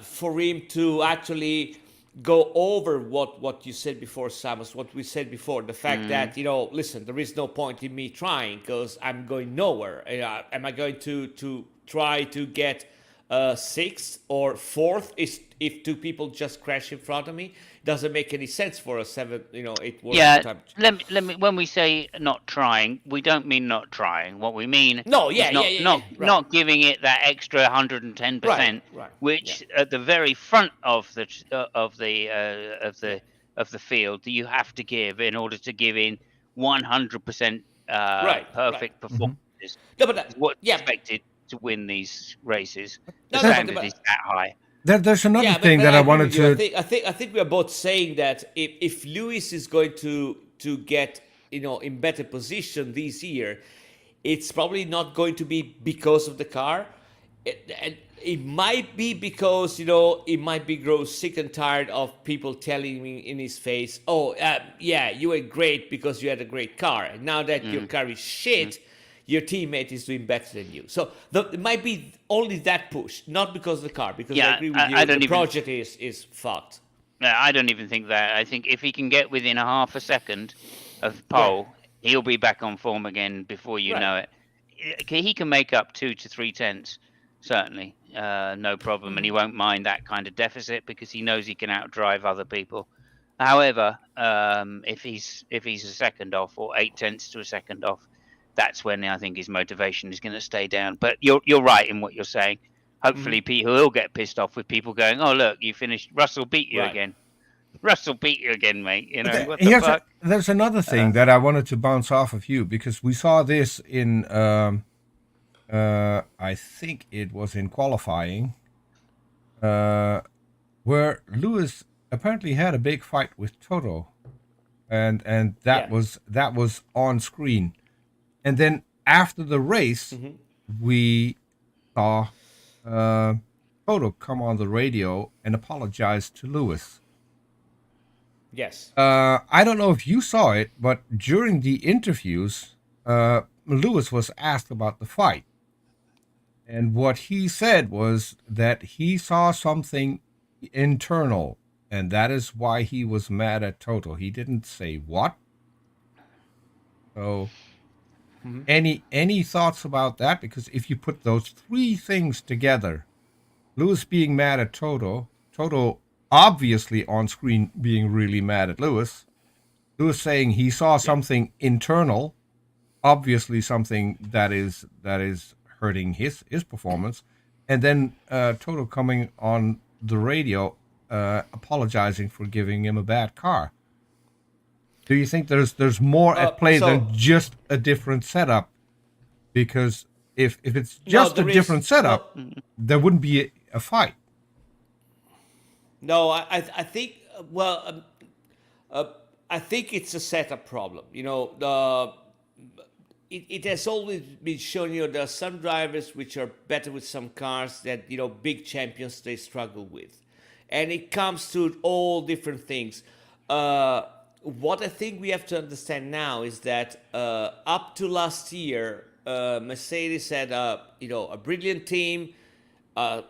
for him to actually go over what you said before, Simos, what we said before, the fact that, listen, there is no point in me trying because I'm going nowhere. Am I going to try to get sixth or fourth if two people just crash in front of me? Doesn't make any sense for a 7, 8 world time. Let me. When we say not trying, we don't mean not trying. What we mean is not giving it that extra 110%, which at the very front of the field you have to give in order to give in 100% perfect performances. No, but what's expected to win these races. The standard is that high. There's another thing that I wanted to. I think we are both saying that if Lewis is going to get in better position this year, it's probably not going to be because of the car. It might be because it might be grow sick and tired of people telling me in his face, "Oh, you were great because you had a great car. And now that your car is shit." Your teammate is doing better than you. So it might be only that push, not because of the car, because I agree with you, the project is fucked. I don't even think that. I think if he can get within a half a second of pole, he'll be back on form again before you know it. He can make up 2 to 3 tenths, certainly, no problem, and he won't mind that kind of deficit because he knows he can outdrive other people. However, if he's a second off or 8 tenths to a second off, that's when I think his motivation is going to stay down. But you're right in what you're saying. Hopefully, he'll get pissed off with people going, "Oh, look, you finished. Russell beat you again. Russell beat you again, mate. What the fuck?" There's another thing that I wanted to bounce off of you because we saw this in, I think it was in qualifying, where Lewis apparently had a big fight with Toto, and that was on screen. And then after the race, we saw Toto come on the radio and apologize to Lewis. Yes. I don't know if you saw it, but during the interviews, Lewis was asked about the fight. And what he said was that he saw something internal, and that is why he was mad at Toto. He didn't say what. So, any thoughts about that? Because if you put those three things together, Lewis being mad at Toto, Toto obviously on screen being really mad at Lewis saying he saw something internal, obviously something that is hurting his performance, and then Toto coming on the radio apologizing for giving him a bad car. Do you think there's more at play than just a different setup? Because if it's just a different setup, there wouldn't be a fight. No, I think I think it's a setup problem. It has always been shown, there are some drivers which are better with some cars that, big champions, they struggle with. And it comes to all different things. What I think we have to understand now is that up to last year, Mercedes had a brilliant team. One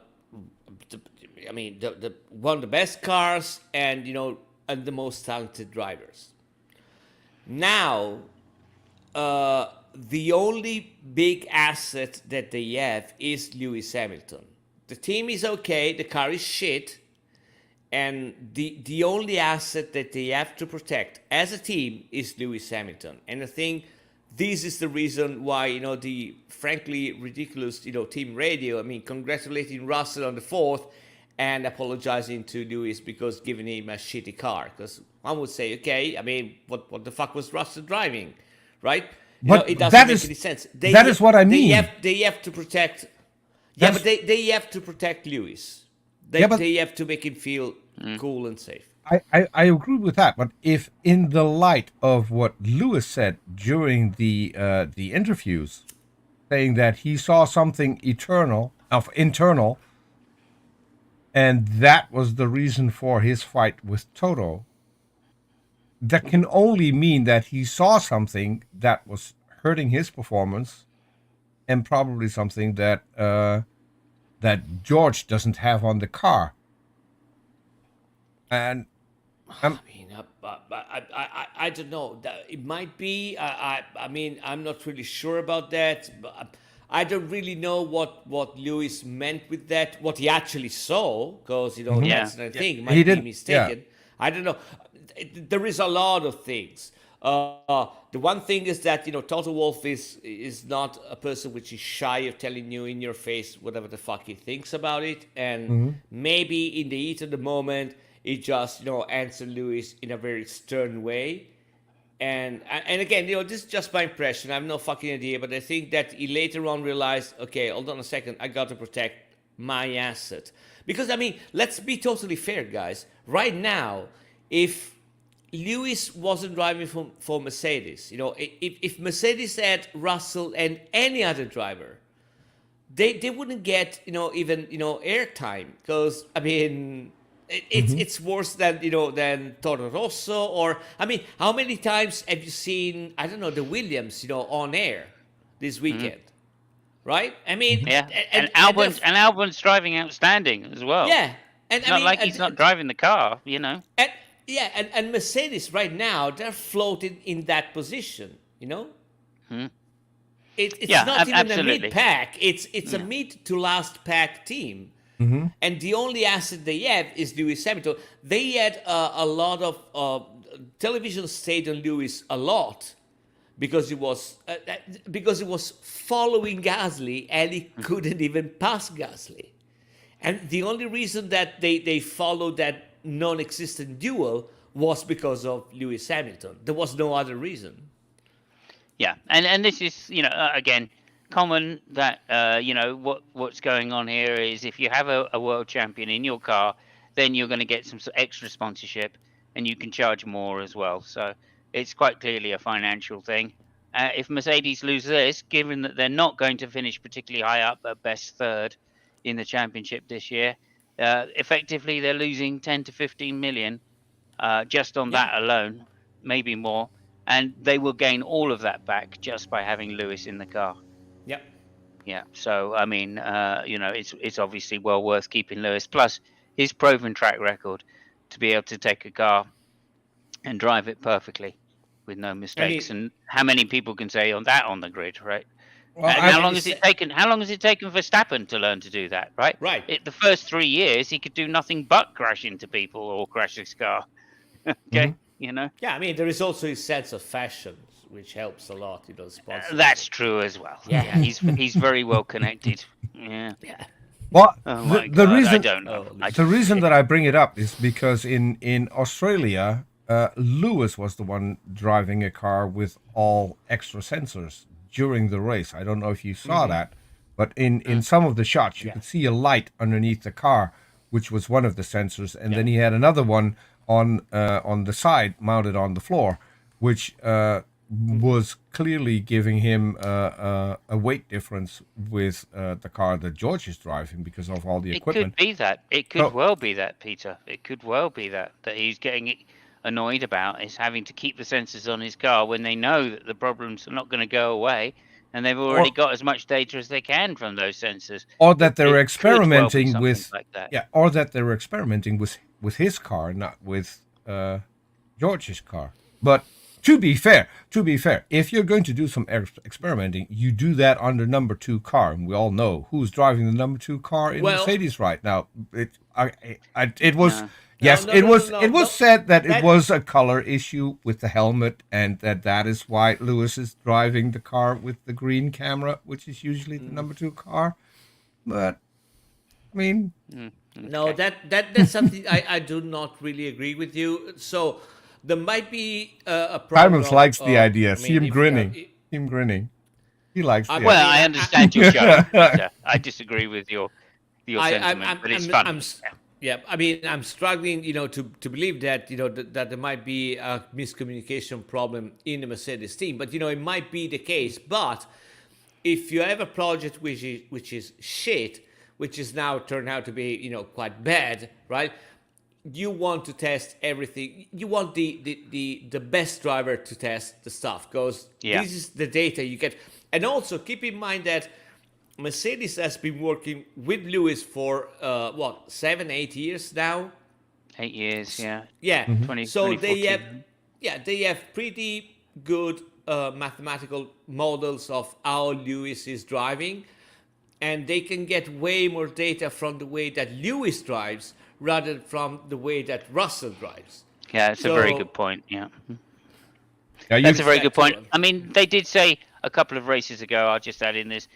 of the best cars and, and the most talented drivers. Now, the only big asset that they have is Lewis Hamilton. The team is okay, the car is shit, and the only asset that they have to protect as a team is Lewis Hamilton. And I think this is the reason why, the frankly ridiculous, team radio, congratulating Russell on the fourth and apologizing to Lewis because giving him a shitty car. Because one would say, okay, what the fuck was Russell driving, right? But it doesn't make any sense. That is what I mean. They have to protect. Yeah, but they have to protect Lewis. They have to make him feel cool and safe. I agree with that, but if in the light of what Lewis said during the interviews, saying that he saw something internal, and that was the reason for his fight with Toto, that can only mean that he saw something that was hurting his performance, and probably something that that George doesn't have on the car. And I don't know. It might be. I'm not really sure about that. But I don't really know what Lewis meant with that. What he actually saw, because that's the thing. He might be mistaken. Yeah. I don't know. There is a lot of things. The one thing is that Toto Wolff is not a person which is shy of telling you in your face whatever the fuck he thinks about it, and maybe in the heat of the moment he just answered Lewis in a very stern way, and again this is just my impression. I have no fucking idea, but I think that he later on realized, okay, hold on a second, I got to protect my asset, because let's be totally fair, guys. Right now, if Lewis wasn't driving for Mercedes, if Mercedes had Russell and any other driver, they wouldn't get even airtime, because it's worse than Toro Rosso, or how many times have you seen the Williams on air this weekend, right? And Albon's driving outstanding as well. Yeah, and it's not he's not driving the car, And Mercedes right now, they're floating in that position, It's not even absolutely. a mid-pack. It's a mid to last pack team. Mm-hmm. And the only asset they have is Lewis Hamilton. They had a lot of television stayed on Lewis a lot because he was following Gasly, and he couldn't even pass Gasly. And the only reason that they followed that non-existent duel was because of Lewis Hamilton. There was no other reason. Yeah, and this is again common that what's going on here is if you have a world champion in your car, then you're going to get some extra sponsorship and you can charge more as well. So it's quite clearly a financial thing. If Mercedes lose this, given that they're not going to finish particularly high up, at best third in the championship this year, effectively they're losing 10 to 15 million just on that alone, maybe more. And they will gain all of that back just by having Lewis in the car. Yep. Yeah. So I mean, it's obviously well worth keeping Lewis. Plus his proven track record to be able to take a car and drive it perfectly with no mistakes. And how many people can say on the grid, right? Well, how long has it taken Verstappen to learn to do that, right? Right. The first 3 years, he could do nothing but crash into people or crash his car. Okay, Yeah, I mean, there is also his sense of fashion, which helps a lot in those spots. That's true as well. Yeah, he's very well connected. Yeah. Well, the reason I don't know. The reason that I bring it up is because in Australia, Lewis was the one driving a car with all extra sensors during the race. I don't know if you saw that, but in some of the shots, you could see a light underneath the car, which was one of the sensors, and then he had another one on the side, mounted on the floor, which was clearly giving him a weight difference with the car that George is driving because of all the equipment. It could be that. It could well be that, Peter. It could well be that he's getting annoyed about is having to keep the sensors on his car when they know that the problems are not going to go away, and they've already got as much data as they can from those sensors. Or that they're experimenting with, or that they're experimenting with his car, not with George's car. But to be fair, if you're going to do some experimenting, you do that on the number 2 car, and we all know who's driving the number 2 car in Mercedes right now. It was. Yes, it was said that it was a color issue with the helmet, and that is why Lewis is driving the car with the green camera, which is usually the number 2 car. But I mean, no, that's something I do not really agree with you. So there might be a problem. Simons likes the idea. See him grinning. He likes the idea. Well, I understand your joke. I disagree with your sentiment, but it's fun. Yeah, I mean, I'm struggling, to believe that, that there might be a miscommunication problem in the Mercedes team. But, it might be the case. But if you have a project which is shit, which is now turned out to be, quite bad, right? You want to test everything. You want the best driver to test the stuff because this is the data you get. And also keep in mind that Mercedes has been working with Lewis for 7-8 years now. 8 years, yeah. Yeah. 20, so they have pretty good mathematical models of how Lewis is driving, and they can get way more data from the way that Lewis drives rather than from the way that Russell drives. Yeah, that's a very good point. Yeah. That's a very good point. I mean, they did say a couple of races ago, I'll just add in this,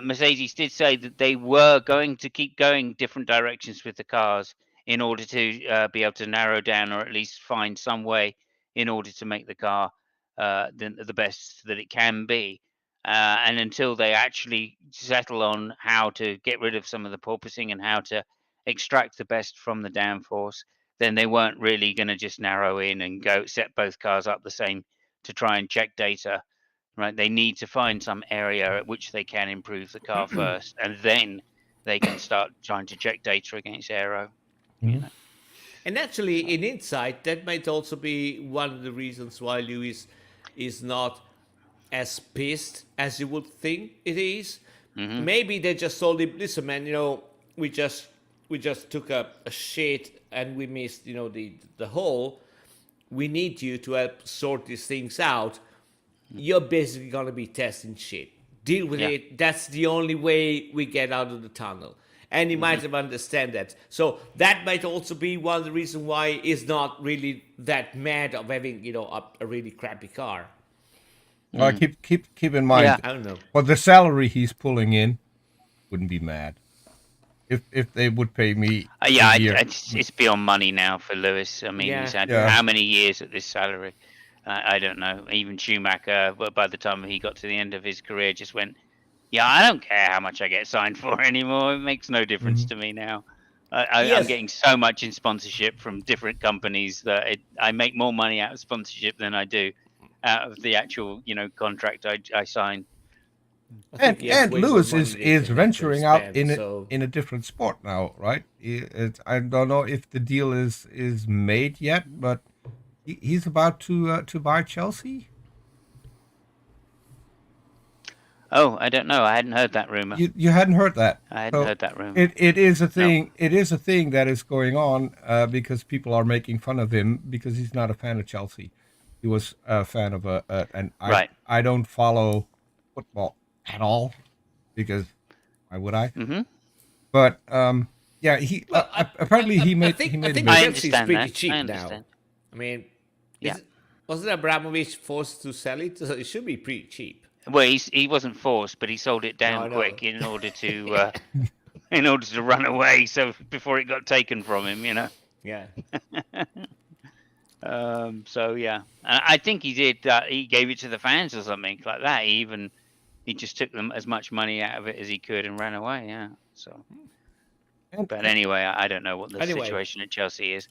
Mercedes did say that they were going to keep going different directions with the cars in order to be able to narrow down or at least find some way in order to make the car the best that it can be. And until they actually settle on how to get rid of some of the porpoising and how to extract the best from the downforce, then they weren't really going to just narrow in and go set both cars up the same to try and check data. Right, they need to find some area at which they can improve the car first, and then they can start trying to check data against aero. And actually, in hindsight, that might also be one of the reasons why Lewis is not as pissed as you would think it is. Maybe they just told him, "Listen, man, we just took a shit and we missed, the hole. We need you to help sort these things out. You're basically going to be testing shit. Deal with it. That's the only way we get out of the tunnel." And he might have understand that. So that might also be one of the reasons why he's not really that mad of having, a really crappy car. Well, keep in mind, I don't know. Well, the salary he's pulling in, wouldn't be mad. If they would pay me a year. It's beyond money now for Lewis. I mean, he's had how many years at this salary? I don't know. Even Schumacher, by the time he got to the end of his career, just went, I don't care how much I get signed for anymore. It makes no difference to me now. I'm getting so much in sponsorship from different companies that I make more money out of sponsorship than I do out of the actual, contract I sign. And Lewis is venturing out in a different sport now, right? I don't know if the deal is made yet, but He's about to buy Chelsea. Oh, I don't know. I hadn't heard that rumor. You hadn't heard that. I hadn't heard that rumor. It is a thing. No. It is a thing that is going on because people are making fun of him because he's not a fan of Chelsea. He was a fan of I don't follow football at all because why would I? Mm-hmm. But yeah, apparently he made. I think I Chelsea's understand pretty that. cheap I now. understand. I mean, Yeah. wasn't Abramovich forced to sell it? So it should be pretty cheap. Well, he wasn't forced, but he sold it down quick in order to run away. So before it got taken from him, you know. Yeah. So yeah, and I think he did. He gave it to the fans or something like that. He just took them as much money out of it as he could and ran away. Yeah. So. But anyway, I don't know what the situation at Chelsea is.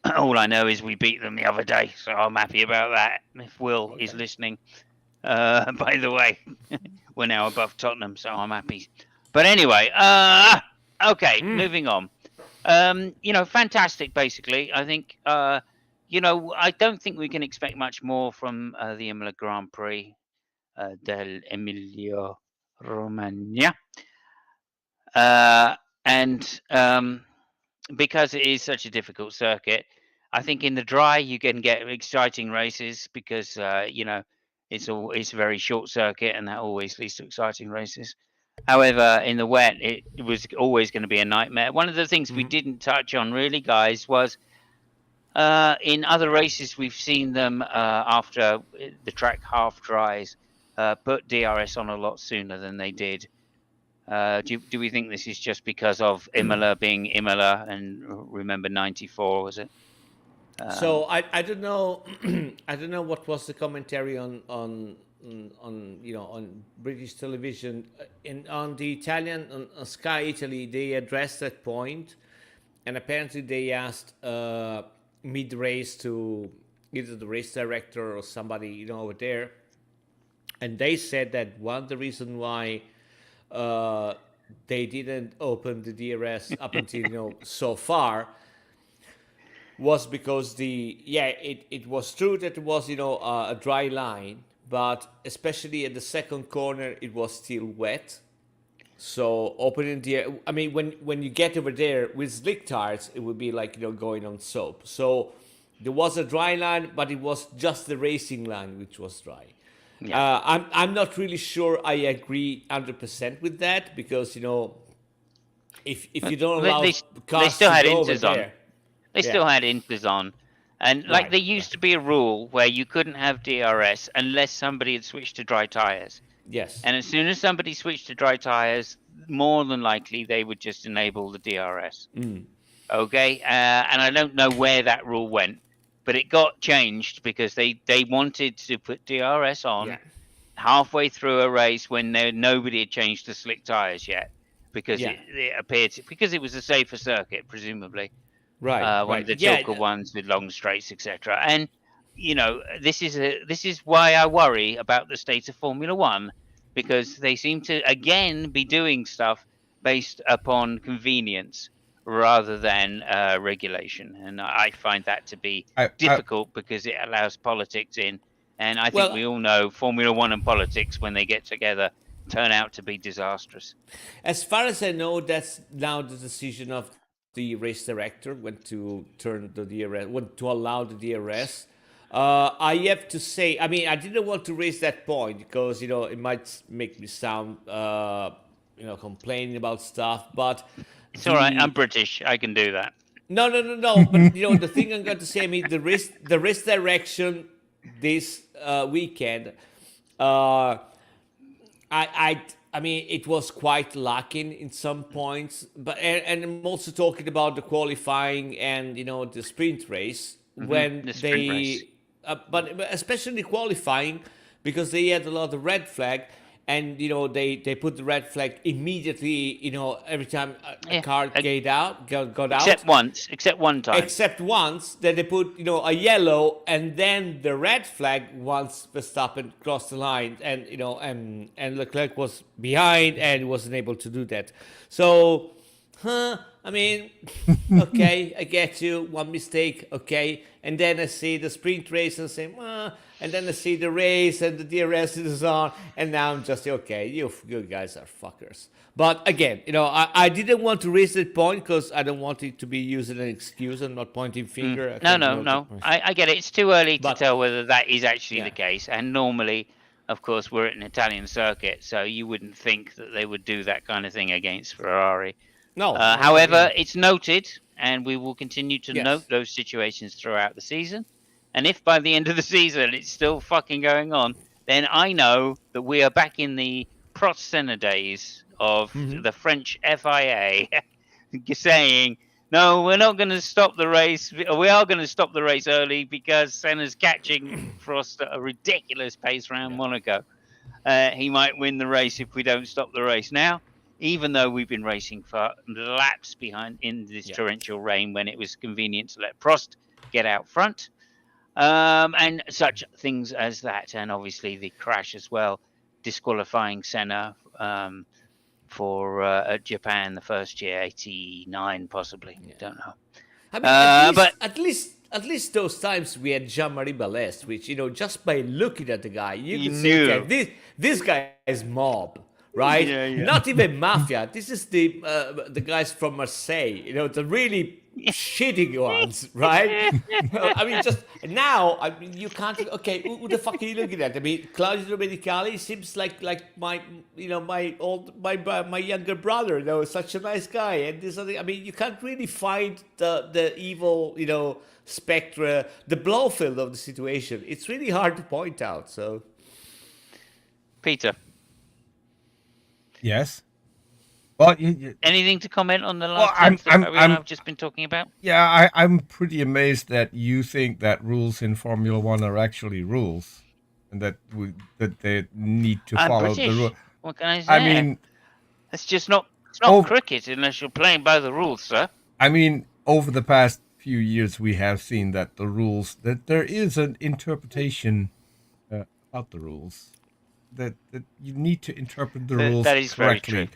All I know is we beat them the other day, so I'm happy about that. If Will is listening, by the way, we're now above Tottenham, so I'm happy. But anyway, okay, moving on. Fantastic. Basically, I think I don't think we can expect much more from the Imola Grand Prix del Emilia Romagna. And because it is such a difficult circuit, I think in the dry you can get exciting races because it's a very short circuit and that always leads to exciting races. However, in the wet, it was always going to be a nightmare. One of the things we didn't touch on really, guys, was in other races we've seen them after the track half dries put DRS on a lot sooner than they did. Do we think this is just because of Imola being Imola and remember 94 was it? So I don't know. I don't know what was the commentary on British television. On the Italian on Sky Italy, they addressed that point, and apparently they asked mid-race to either the race director or somebody over there, and they said that one of the reasons why they didn't open the DRS up until so far was because it was true that it was a dry line, but especially at the second corner it was still wet. So opening when you get over there with slick tires, it would be like going on soap. So there was a dry line, but it was just the racing line which was dry. Yeah. I'm not really sure I agree 100% with that because if you don't allow cars to go over there. They still had inters on. And there used to be a rule where you couldn't have DRS unless somebody had switched to dry tires. Yes. And as soon as somebody switched to dry tires, more than likely they would just enable the DRS. Okay? And I don't know where that rule went, but it got changed because they wanted to put DRS on halfway through a race when nobody had changed to slick tires yet because it appeared because it was a safer circuit, presumably. One of the tilted ones with long straights, etc. And this is why I worry about the state of Formula One, because they seem to again be doing stuff based upon convenience rather than regulation, and I find that to be difficult because it allows politics in. And I think we all know Formula One and politics, when they get together, turn out to be disastrous. As far as I know, that's now the decision of the race director when to turn the DRS, when to allow the DRS. I have to say, I didn't want to raise that point because it might make me sound complaining about stuff, but it's all right. I'm British. I can do that. No. But the thing I'm going to say, the race direction this weekend, it was quite lacking in some points, but and I'm also talking about the qualifying and the sprint race when but especially qualifying because they had a lot of red flag, and they put the red flag immediately every time a car got out. Except one time. Except once that they put a yellow and then the red flag once Verstappen crossed the line, and and Leclerc was behind and wasn't able to do that. So I mean, okay, I get you. One mistake, okay. And then I see the sprint race and say, and then I see the race and the DRS is on, and now I'm just okay. You guys are fuckers. But again, I didn't want to raise that point because I don't want it to be used as an excuse. I'm not pointing finger. No. I get it. It's too early to tell whether that is actually the case. And normally, of course, we're at an Italian circuit, so you wouldn't think that they would do that kind of thing against Ferrari. No. However, it's noted, and we will continue to note those situations throughout the season. And if by the end of the season it's still fucking going on, then I know that we are back in the Prost Senna days of the French FIA saying, no, we're not going to stop the race. We are going to stop the race early because Senna's catching Prost at a ridiculous pace around Monaco. He might win the race if we don't stop the race now. Even though we've been racing for laps behind in this torrential rain when it was convenient to let Prost get out front. And such things as that. And obviously the crash as well, disqualifying Senna for Japan the first year, 89 possibly. Don't know. I mean, at least those times we had Jean-Marie Balestre, which, just by looking at the guy, you can see, okay, this guy is mob. Right? Not even mafia. This is the guys from Marseille, the really shitty ones, right? I mean, just now, you can't. Okay, who the fuck are you looking at? I mean, Claudio Domenicali seems like my younger brother. Such a nice guy, and this other. I mean, you can't really find the evil, spectre, the Blofeld of the situation. It's really hard to point out. So, Peter. Yes. Well, anything to comment on the last I've just been talking about? Yeah, I'm pretty amazed that you think that rules in Formula One are actually rules, and that they need to follow the rules. What can I say? I mean, it's just not. It's not cricket unless you're playing by the rules, sir. I mean, over the past few years, we have seen that the rules, that there is an interpretation of the rules. That you need to interpret the rules correctly, very true.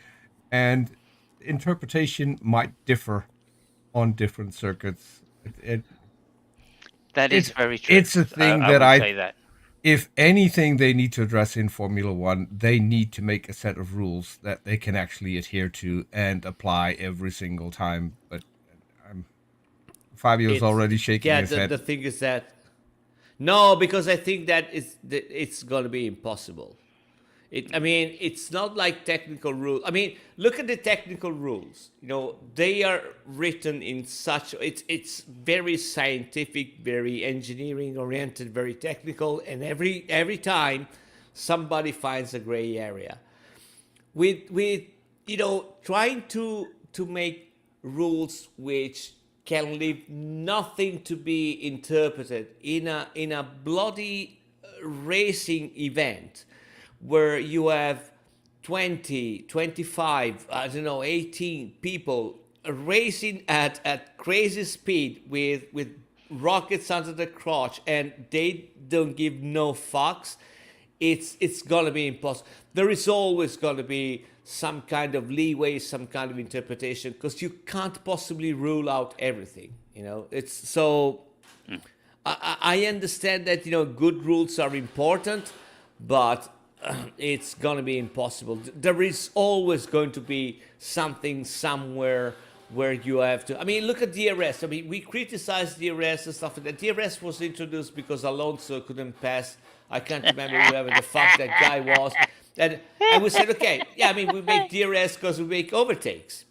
And interpretation might differ on different circuits. That is very true. It's a thing that if anything they need to address in Formula One, they need to make a set of rules that they can actually adhere to and apply every single time. But Fabio's already shaking his head. The thing is that no, because I think that it's going to be impossible. It's not like technical rules. I mean, look at the technical rules. They are written in such. It's very scientific, very engineering oriented, very technical, and every time somebody finds a gray area. With trying to make rules which can leave nothing to be interpreted in a bloody racing event, where you have 20, 25, 18 people racing at crazy speed with rockets under the crotch, and they don't give no fucks, it's gonna be impossible. There is always gonna be some kind of leeway, some kind of interpretation, because you can't possibly rule out everything. It's so. I understand that good rules are important, but it's going to be impossible. There is always going to be something somewhere where you have to. I mean, look at DRS. I mean, we criticize DRS and stuff like that. DRS was introduced because Alonso couldn't pass. I can't remember whoever the fuck that guy was. And we said, okay, we make DRS because we make overtakes.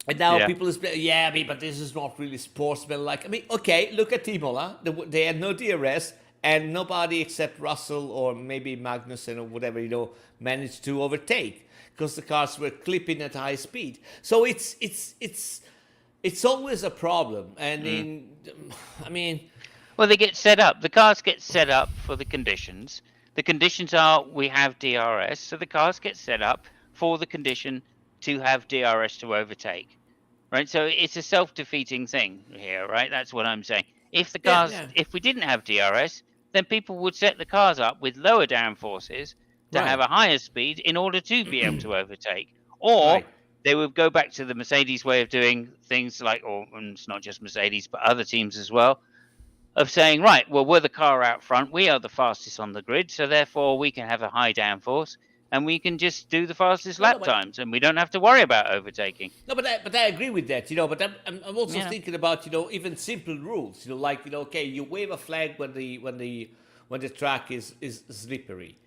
And now people say, but this is not really sportsmanlike. I mean, okay, look at Imola. They had no DRS. And nobody except Russell or maybe Magnussen or whatever, managed to overtake because the cars were clipping at high speed. So it's always a problem. And well, they get set up. The cars get set up for the conditions. The conditions are we have DRS, so the cars get set up for the condition to have DRS to overtake, right? So it's a self-defeating thing here, right? That's what I'm saying. If the cars, if we didn't have DRS, then people would set the cars up with lower downforces to have a higher speed in order to be able to overtake. Or they would go back to the Mercedes way of doing things, like, and it's not just Mercedes, but other teams as well, of saying, right, well, we're the car out front, we are the fastest on the grid, so therefore we can have a high downforce, and we can just do the fastest lap times, and we don't have to worry about overtaking. No, but I agree with that, But I'm also thinking about even simple rules, like okay, you wave a flag when the track is slippery.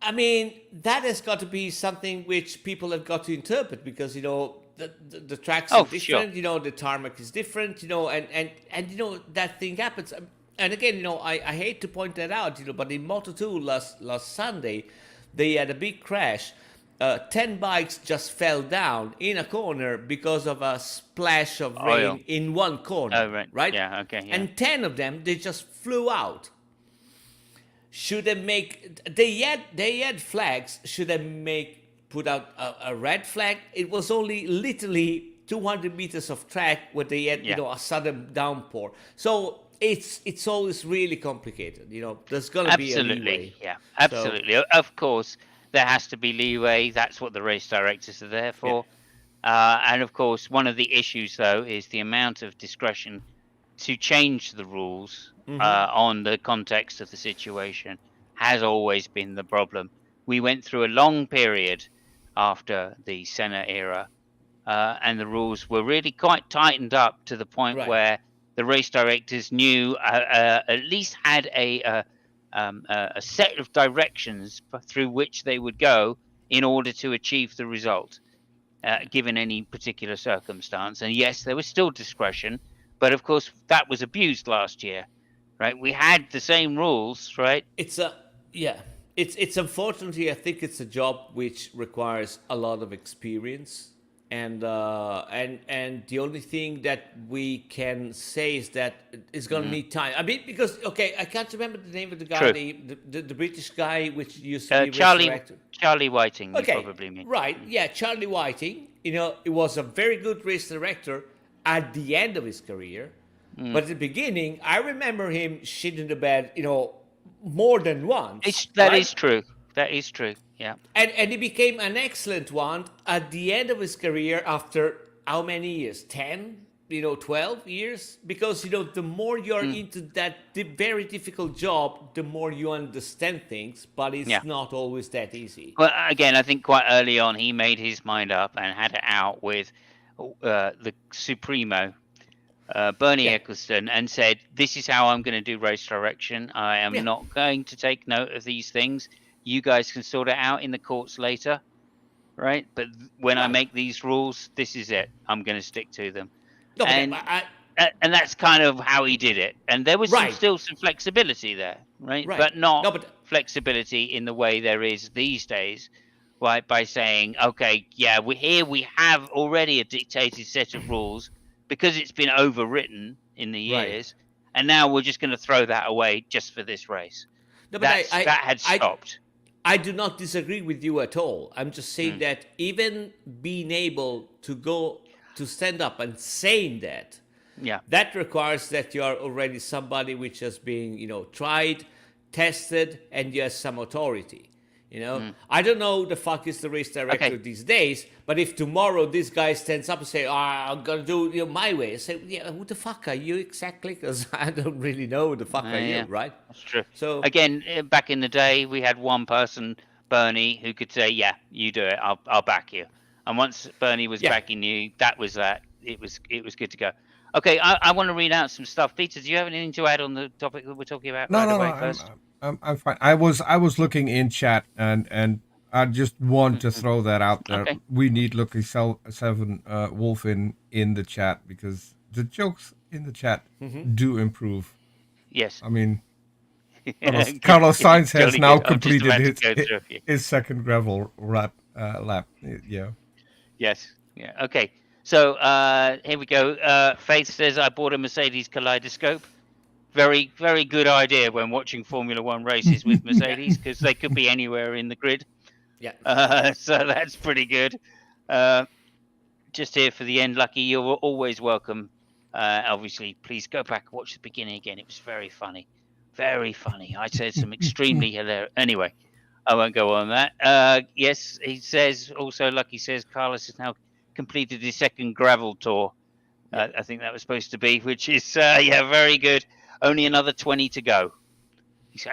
I mean, that has got to be something which people have got to interpret, because the tracks are different. Sure. The tarmac is different. And that thing happens. And again, I hate to point that out. But in Moto2 last Sunday, they had a big crash. 10 bikes just fell down in a corner because of a splash of rain in one corner. Oh, right. Yeah. Okay. Yeah. And 10 of them, they just flew out. Should they had flags? Should they put out a red flag? It was only literally 200 meters of track where they had a sudden downpour. So it's always really complicated. There's gonna be a leeway. Yeah, absolutely. So, of course, there has to be leeway. That's what the race directors are there for. Yeah. And of course, one of the issues though is the amount of discretion to change the rules on the context of the situation has always been the problem. We went through a long period after the Senna era, and the rules were really quite tightened up to the point where the race directors knew, at least had a set of directions through which they would go in order to achieve the result, given any particular circumstance. And yes, there was still discretion, but of course that was abused last year, right? We had the same rules, right? It's unfortunately, I think it's a job which requires a lot of experience, and the only thing that we can say is that it's going to need time. I mean, because I can't remember the name of the guy, the British guy which used to be Charlie Whiting. Okay, you probably mean. Right? Yeah, Charlie Whiting. It was a very good race director at the end of his career, but at the beginning, I remember him shitting the bed, more than once. That is true. That is true. Yeah. And he became an excellent one at the end of his career after how many years? 10, 12 years? Because, the more you're into that very difficult job, the more you understand things, but it's not always that easy. Well, again, I think quite early on, he made his mind up and had it out with the Supremo, Bernie Ecclestone, and said, this is how I'm going to do race direction. I am not going to take note of these things. You guys can sort it out in the courts later, right? But when I make these rules, this is it. I'm going to stick to them. No, and that's kind of how he did it. And there was still some flexibility there, right? But not flexibility in the way there is these days, right? By saying, okay, we have already a dictated set of rules because it's been overwritten in the years, and now we're just going to throw that away just for this race. No, but that had stopped. I do not disagree with you at all. I'm just saying that even being able to stand up and saying that, that requires that you are already somebody which has been, tried, tested, and you have some authority. I don't know who the fuck is the race director these days, but if tomorrow this guy stands up and say, I'm going to do my way, I say, who the fuck are you exactly? Because I don't really know who the fuck are you, right? That's true. So again, back in the day, we had one person, Bernie, who could say, you do it, I'll back you. And once Bernie was backing you, that was that. It was good to go. Okay, I want to read out some stuff. Peter, do you have anything to add on the topic that we're talking about first? I'm fine. I was looking in chat, and I just want to throw that out there. Okay. We need Lucky 7 Wolf in the chat, because the jokes in the chat do improve. Yes. I mean, Carlos Sainz has now completed his second gravel lap. Yeah. Yes. Yeah. Okay. So here we go. Faith says, I bought a Mercedes kaleidoscope. Very, very good idea when watching Formula One races with Mercedes, because they could be anywhere in the grid. Yeah. So that's pretty good. Just here for the end, Lucky, you're always welcome. Obviously, please go back and watch the beginning again. It was very funny. Very funny. I said some extremely hilarious. Anyway, I won't go on that. Yes, he says also, Lucky says, Carlos has now completed his second gravel tour. I think that was supposed to be, which is very good. Only another 20 to go.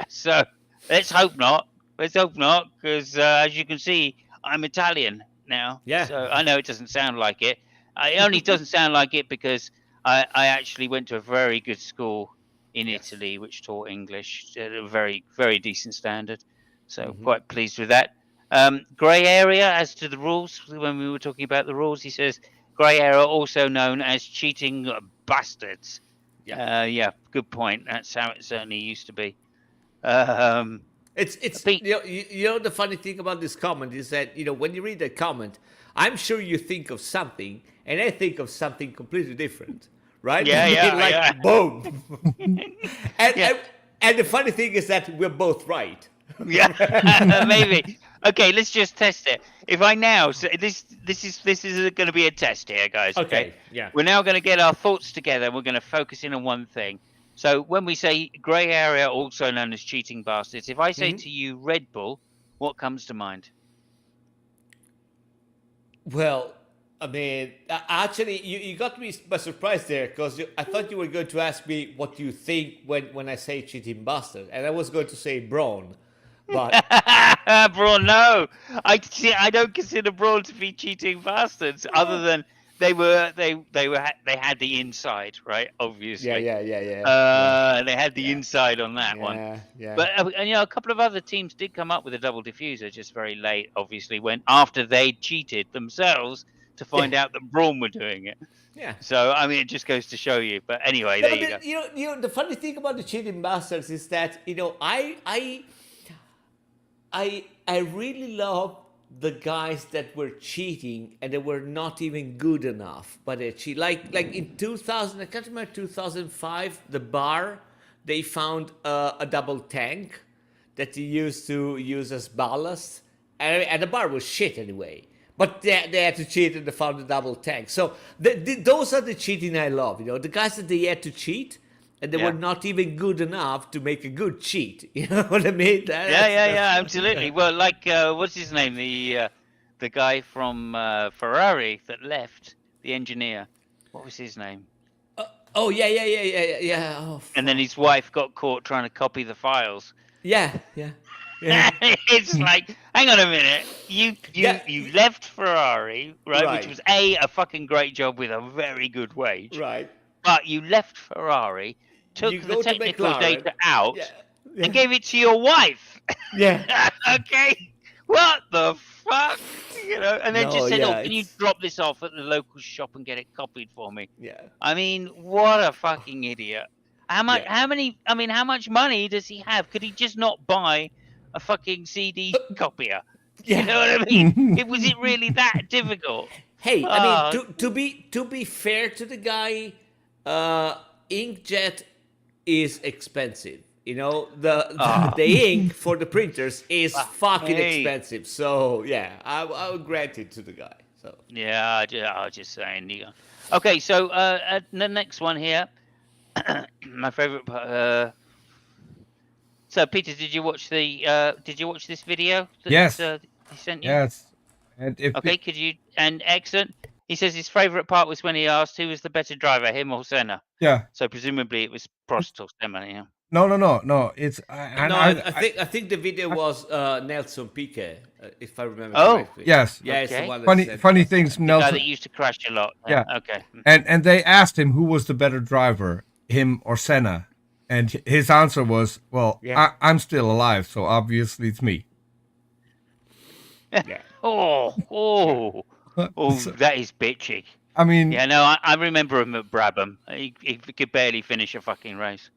So let's hope not. Let's hope not, because as you can see, I'm Italian now. Yeah. So I know it doesn't sound like it. It only doesn't sound like it because I actually went to a very good school in Italy, which taught English at a very, very decent standard. So quite pleased with that. Grey area as to the rules. When we were talking about the rules, he says grey area, also known as cheating bastards. Yeah, good point. That's how it certainly used to be. It's you know the funny thing about this comment is that when you read that comment, I'm sure you think of something, and I think of something completely different, right? Boom. And the funny thing is that we're both right. Yeah, maybe. Okay, let's just test it. If I now this is going to be a test here, guys. Okay. Yeah. We're now going to get our thoughts together. We're going to focus in on one thing. So when we say grey area, also known as cheating bastards, if I say to you Red Bull, what comes to mind? Well, I mean, actually, you got me by surprise there, because I thought you were going to ask me what you think when I say cheating bastard, and I was going to say Braun, but Braun, no, I don't consider Braun to be cheating bastards, other than they had the inside, right? Obviously, yeah. They had the inside on that one. Yeah. But a couple of other teams did come up with a double diffuser just very late, obviously, when after they cheated themselves to find out that Braun were doing it. Yeah. So I mean, it just goes to show you. But anyway, there you go. You know, the funny thing about the cheating bastards is that I really love the guys that were cheating and they were not even good enough, but they cheat. Like in 2000, I can't remember, 2005, the bar, they found a double tank that they used to use as ballast, and the bar was shit anyway. But they had to cheat and they found a double tank. So those are the cheating I love. The guys that they had to cheat and they were not even good enough to make a good cheat. You know what I mean? Yeah, absolutely. Well, like what's his name? The guy from Ferrari that left, the engineer. What was his name? Yeah. Oh, and then his wife got caught trying to copy the files. Yeah. It's like, hang on a minute. You left Ferrari, right? Which was a fucking great job with a very good wage. Right. But you left Ferrari, took the technical data out, and gave it to your wife. Yeah. Okay. What the fuck? And then just said, can you drop this off at the local shop and get it copied for me? Yeah. I mean, what a fucking idiot. How much? How much money does he have? Could he just not buy a fucking CD copier? Yeah. You know what I mean? Was it really that difficult? Hey, I mean, to be fair to the guy, inkjet is expensive. The ink for the printers is fucking expensive. So yeah, I would grant it to the guy. So yeah, I was just saying. Okay, so the next one here, my favorite part. So Peter, did you watch this video? Yes. He sent you. Yes. Could you? And excellent. He says his favorite part was when he asked who was the better driver, him or Senna. Yeah. So presumably it was Prost or Senna. Yeah. No. It's I think the video was Nelson Piquet, if I remember correctly. Yes. Yeah, it's the one that funny things. Nelson, the guy that used to crash a lot. Yeah. Okay. And they asked him who was the better driver, him or Senna, and his answer was, "Well, I'm still alive, so obviously it's me." Yeah. That is bitchy. I mean, yeah, no, I remember him at Brabham. He could barely finish a fucking race.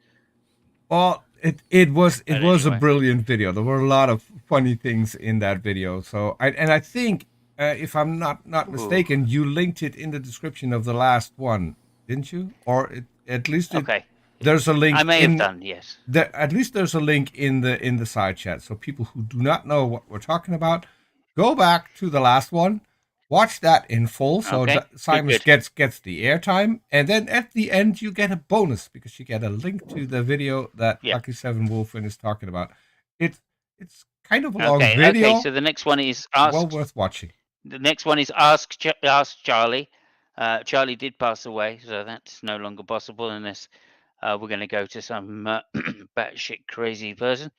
Well, it was a brilliant video. There were a lot of funny things in that video. So I think if I'm not mistaken, you linked it in the description of the last one, didn't you? Or at least there's a link. I may have done, yes. At least there's a link in the side chat. So people who do not know what we're talking about, go back to the last one. Watch that in full, so Simos gets the airtime, and then at the end you get a bonus because you get a link to the video that Lucky 7 Wolfen is talking about. It's kind of a long video. Okay, so the next one is Ask. Well worth watching. The next one is Ask Charlie. Charlie did pass away, so that's no longer possible unless we're going to go to some batshit crazy person.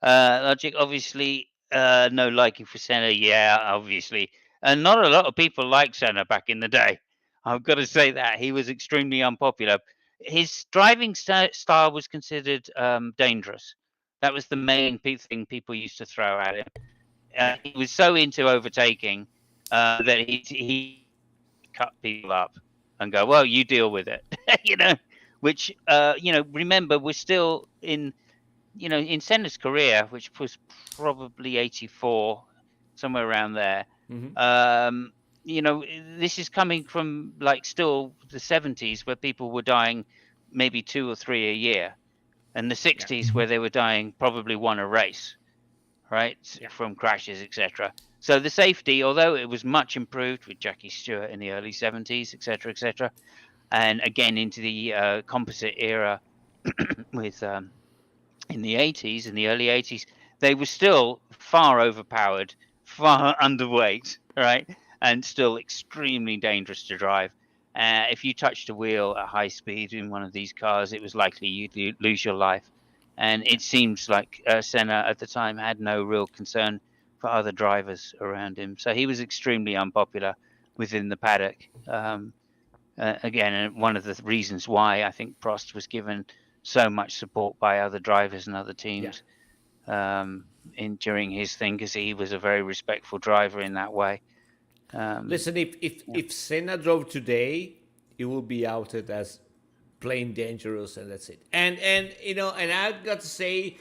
Logic, obviously, no liking for Senna. Yeah, obviously. And not a lot of people liked Senna back in the day. I've got to say that. He was extremely unpopular. His driving style was considered dangerous. That was the main thing people used to throw at him. He was so into overtaking that he cut people up and go, well, you deal with it, which, remember, we're still in Senna's career, which was probably 84, somewhere around there. This is coming from still the 70s where people were dying maybe 2 or 3 a year, and the 60s where they were dying probably 1 a race, right? From crashes, etc. So the safety, although it was much improved with Jackie Stewart in the early 70s, etc., and again into the composite era with in the 80s, in the early 80s, they were still far overpowered, far underweight, right? And still extremely dangerous to drive. If you touched a wheel at high speed in one of these cars, it was likely you'd lose your life. And it seems like Senna at the time had no real concern for other drivers around him. So he was extremely unpopular within the paddock. Again, one of the reasons why I think Prost was given so much support by other drivers and other teams during his thing, because he was a very respectful driver in that way. Listen, if Senna drove today, he will be outed as plain dangerous, and that's it. And I've got to say,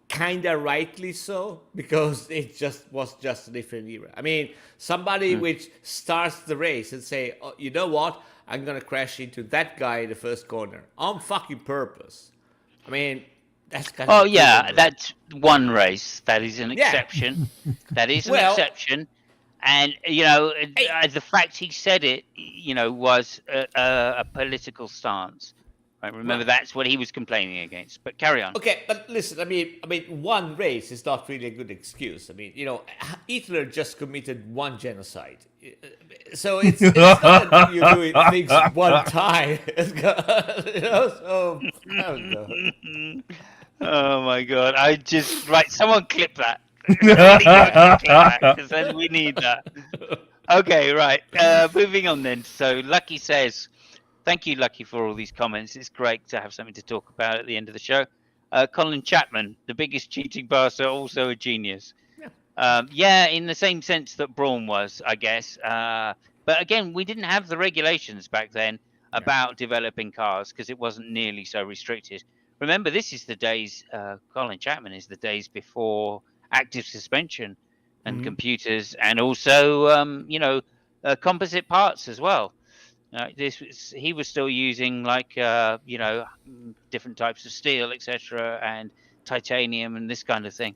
kind of rightly so, because it was just a different era. I mean, somebody which starts the race and say, oh, you know what, I'm gonna crash into that guy in the first corner on fucking purpose. I mean, that's kind of. Oh yeah, that's one race. That is an exception. That is an exception. And the fact he said it, was a political stance. Right? Remember, that's what he was complaining against. But carry on. Okay, but listen, I mean, one race is not really a good excuse. I mean, Hitler just committed one genocide, so it's not that you do things one time. So I don't know. Oh my God! Someone clip that. Because then we need that. Okay, right. Moving on then. So Lucky says, thank you, Lucky, for all these comments. It's great to have something to talk about at the end of the show. Colin Chapman, the biggest cheating bastard, also a genius. In the same sense that Braun was, I guess. But again, we didn't have the regulations back then about developing cars because it wasn't nearly so restricted. Remember, this is the days, Colin Chapman is the days before active suspension and computers, and also composite parts as well. He was still using different types of steel, etc., and titanium and this kind of thing.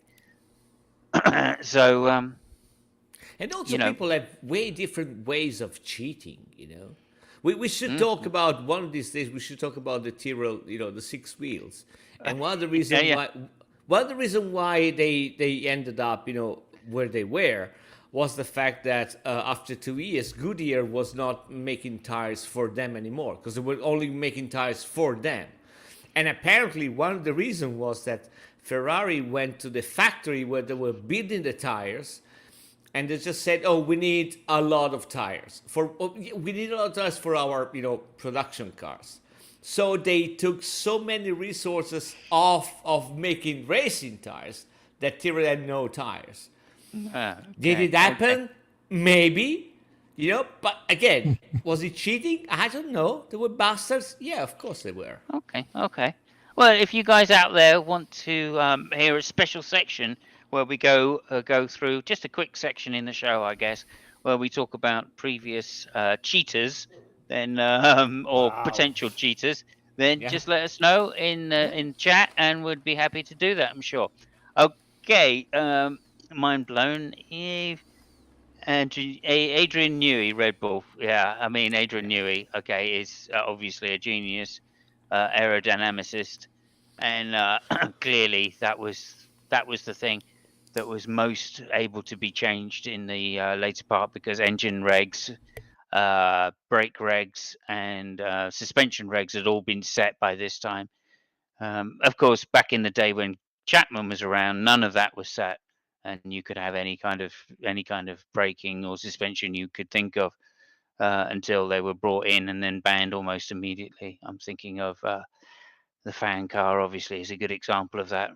So and also people have way different ways of cheating. We should talk about one of these days. We should talk about the Tyrrell, the 6 wheels, and one of the reasons why. One of the reasons why they ended up, where they were, was the fact that after 2 years, Goodyear was not making tires for them anymore, because they were only making tires for them. And apparently one of the reasons was that Ferrari went to the factory where they were building the tires, and they just said, oh, we need a lot of tires. We need a lot of tires for our, production cars. So they took so many resources off of making racing tires that Tyrrell had no tires. Did it happen? Okay. Maybe. But again, was it cheating? I don't know. They were bastards. Yeah, of course they were. Okay. Well, if you guys out there want to hear a special section where we go through just a quick section in the show, I guess, where we talk about previous cheaters, then potential cheaters, then just let us know in chat, and we'd be happy to do that, I'm sure. Okay, mind blown. And Adrian Newey, Red Bull. Yeah, I mean Adrian Newey. Okay, is obviously a genius aerodynamicist, and clearly that was the thing. that was most able to be changed in the later part, because engine regs, brake regs, and suspension regs had all been set by this time. Of course, back in the day when Chapman was around, none of that was set, and you could have any kind of braking or suspension you could think of until they were brought in and then banned almost immediately. I'm thinking of the fan car, obviously, is a good example of that.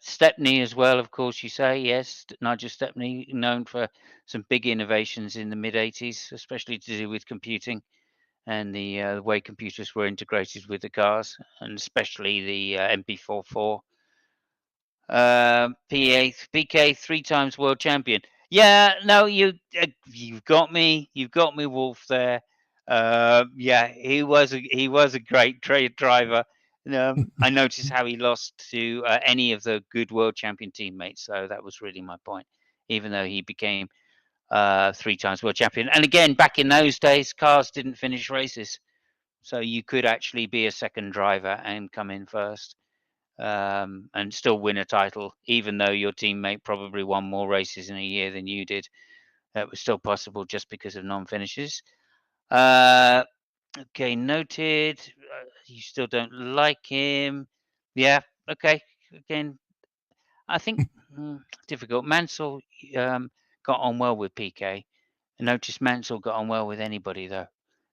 Stepney as well, of course, you say. Yes, Nigel Stepney, known for some big innovations in the mid-80s, especially to do with computing and the way computers were integrated with the cars, and especially the MP44. PK, 3 times world champion. Yeah, no, you've got me. You've got me, Wolf. There. Yeah, he was a great driver. I noticed how he lost to any of the good world champion teammates. So that was really my point. Even though he became 3 times world champion, and again, back in those days, cars didn't finish races, so you could actually be a second driver and come in first. And still win a title, even though your teammate probably won more races in a year than you did. That was still possible just because of non-finishes. Okay, noted. You still don't like him. Yeah, okay. Again, I think difficult. Mansell got on well with PK. I noticed Mansell got on well with anybody, though.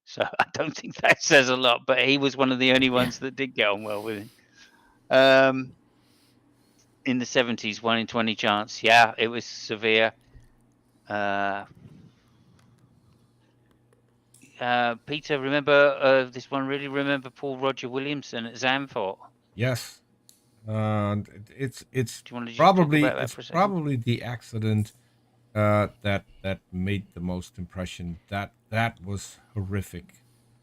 So I don't think that says a lot, but he was one of the only ones that did get on well with him. In the 70s, 1 in 20 chance. Yeah, it was severe. Peter, remember this one? Really remember Paul Roger Williamson at Zandvoort? Yes. It's Do you want to just probably talk about that for a second? probably the accident that made the most impression. That was horrific.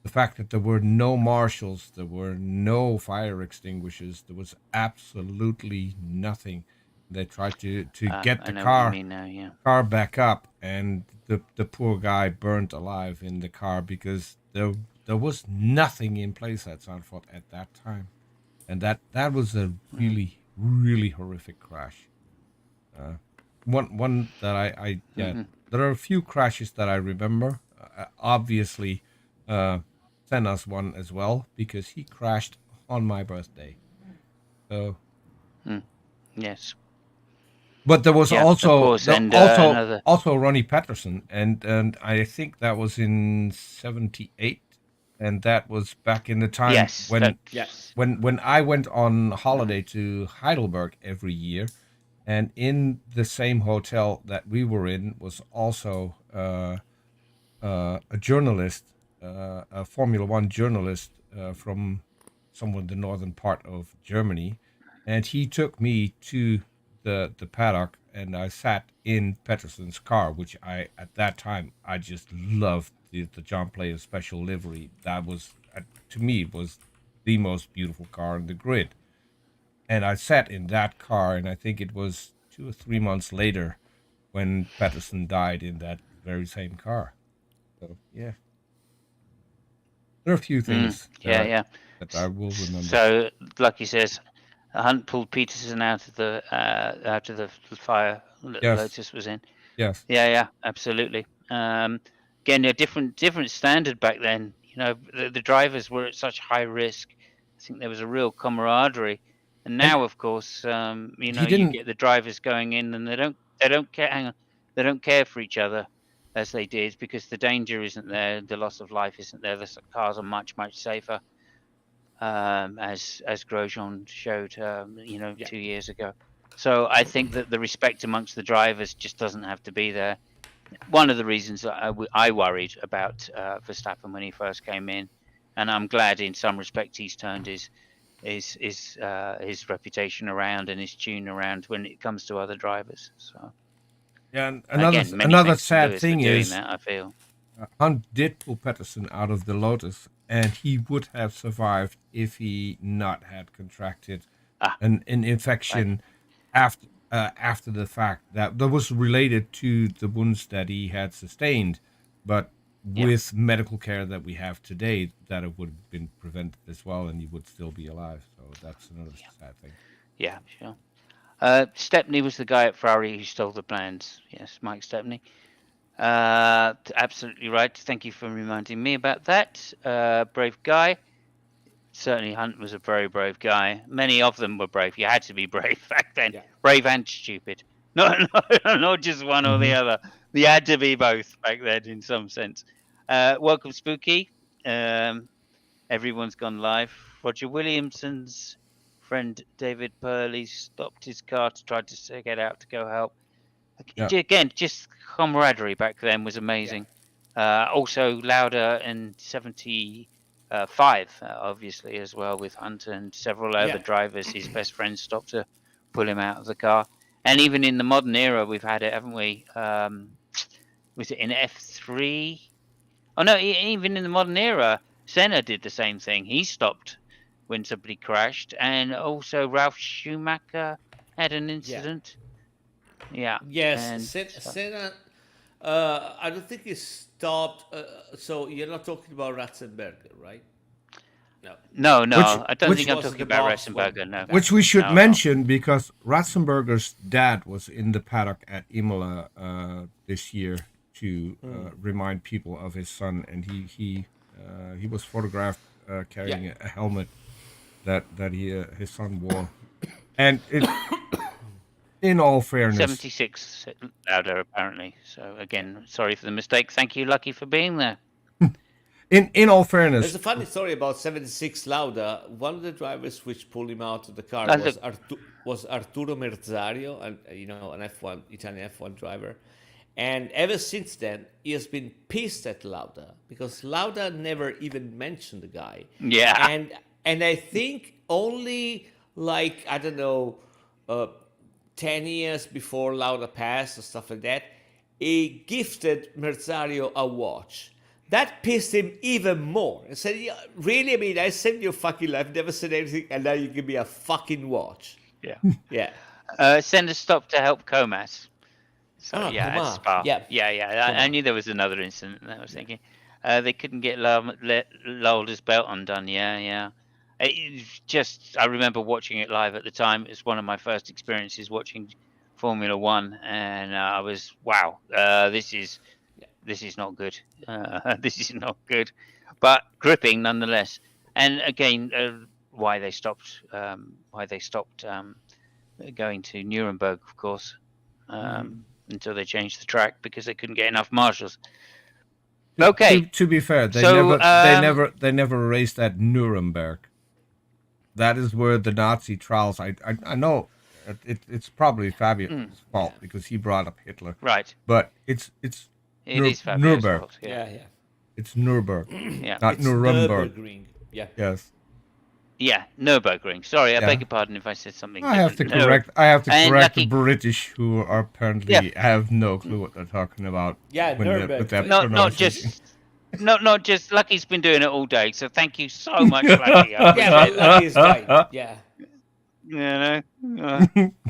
The fact that there were no marshals, there were no fire extinguishers, there was absolutely nothing. They tried to get the car back up, and the poor guy burned alive in the car because there was nothing in place at Zandvoort at that time, and that was a really horrific crash. One that I there are a few crashes that I remember. Obviously, Senna's one as well, because he crashed on my birthday. So yes, but there was also of course, and also Ronnie Patterson, and I think that was in '78, and that was back in the time when I went on holiday to Heidelberg every year. And in the same hotel that we were in was also a journalist, a Formula One journalist from somewhere in the northern part of Germany. And he took me to the paddock, and I sat in Peterson's car, which at that time, I just loved the John Player special livery. That was, to me, was the most beautiful car in the grid. And I sat in that car, and I think it was 2 or 3 months later when Patterson died in that very same car. So, yeah. There are a few things that I will remember. So, like he says, Hunt pulled Peterson out of the fire that Lotus was in. Yes. Yeah, absolutely. Again, a different standard back then. The drivers were at such high risk. I think there was a real camaraderie. And now, of course, you get the drivers going in, and they don't care. Hang on, they don't care for each other as they did, because the danger isn't there, the loss of life isn't there. The cars are much safer, as Grosjean showed, 2 years ago. So I think that the respect amongst the drivers just doesn't have to be there. One of the reasons that I worried about Verstappen when he first came in, and I'm glad in some respect he's turned his reputation around and his tune around when it comes to other drivers. So and another sad thing is that, I feel Hunt did pull Patterson out of the Lotus, and he would have survived if he not had contracted an infection after the fact that was related to the wounds that he had sustained, but with medical care that we have today, that it would have been prevented as well, and he would still be alive. So that's another sad thing. Yeah, sure. Stepney was the guy at Ferrari who stole the plans. Yes, Mike Stepney. Absolutely right. Thank you for reminding me about that. Brave guy. Certainly, Hunt was a very brave guy. Many of them were brave. You had to be brave back then. Yeah. Brave and stupid. Not just one or the other. You had to be both back then, in some sense. Welcome, Spooky. Everyone's gone live. Roger Williamson's friend David Purley stopped his car to try to get out to go help. Again, just camaraderie back then was amazing. Also, Lauda in 75, obviously, as well, with Hunter and several other drivers. His best friends stopped to pull him out of the car. And even in the modern era, we've had it, haven't we? Was it in F3? Oh, no, even in the modern era, Senna did the same thing. He stopped when somebody crashed. And also Ralph Schumacher had an incident. Yeah. Yes, Senna, I don't think he stopped. So you're not talking about Ratzenberger, right? No. I don't think I'm talking about Ratzenberger, no. Which we should mention because Ratzenberger's dad was in the paddock at Imola this year to remind people of his son, and he was photographed carrying a helmet that his son wore, and it. In all fairness, 76 Lauda apparently. So again, sorry for the mistake. Thank you, Lucky, for being there. In all fairness, there's a funny story about 76 Lauda. One of the drivers which pulled him out of the car was Arturo Merzario, and an Italian F1 driver. And ever since then, he has been pissed at Lauda because Lauda never even mentioned the guy. Yeah. And I think only 10 years before Lauda passed or stuff like that, he gifted Merzario a watch. That pissed him even more. I said, yeah, really? I mean, I saved your fucking life, never said anything, and now you give me a fucking watch. Yeah. Yeah. Send a stop to help Comas. So, at Spa. Yeah. I knew there was another incident. I was thinking. They couldn't get Lauda's belt undone. Yeah. I remember watching it live at the time. It's one of my first experiences watching Formula One, and I was this is not good. This is not good, but gripping nonetheless. And again, why they stopped going to Nuremberg, of course, until they changed the track because they couldn't get enough marshals. Okay. To be fair, they never raced at Nuremberg. That is where the Nazi trials. I know it's probably Fabio's fault because he brought up Hitler. Right. But it is Fabio's Nuremberg. Fault, yeah. It's Nuremberg. Not it's Nuremberg. Nürburgring. Yeah. Yes. Yeah, Nürburgring. Sorry, I beg your pardon if I said something. I have to correct the British who are apparently have no clue what they're talking about. Yeah, Nürburgring. Not just Lucky's been doing it all day, so thank you so much, Lucky. Lucky's right. Yeah.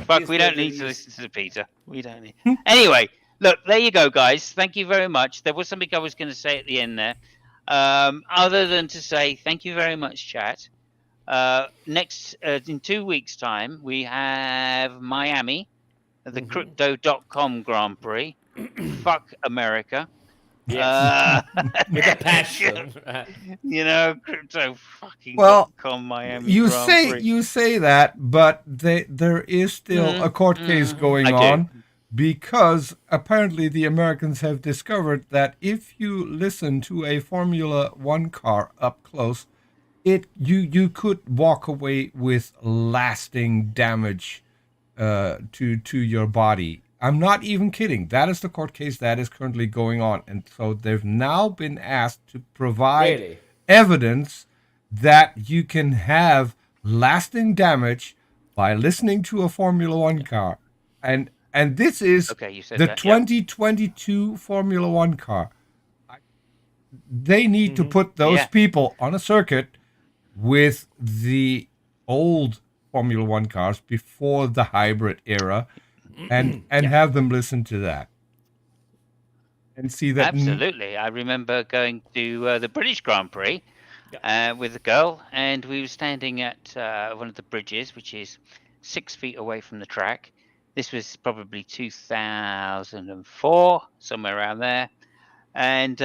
Fuck, we don't need to listen to Peter. We don't need. Anyway, look, there you go, guys. Thank you very much. There was something I was going to say at the end there, other than to say thank you very much, chat. Next, in 2 weeks' time, we have Miami, the Crypto.com Grand Prix. Fuck America. Yes. With a passion. Crypto fucking.com Miami Grand Prix. You say that, but there is still a court case going on because apparently the Americans have discovered that if you listen to a Formula One car up close, you could walk away with lasting damage to your body. I'm not even kidding. That is the court case that is currently going on. And so they've now been asked to provide evidence that you can have lasting damage by listening to a Formula One car. And this is the 2022 Formula One car. They need to put those people on a circuit with the old Formula One cars before the hybrid era. And have them listen to that and see that. Absolutely. I remember going to the British Grand Prix with a girl, and we were standing at one of the bridges, which is 6 feet away from the track. This was probably 2004, somewhere around there. And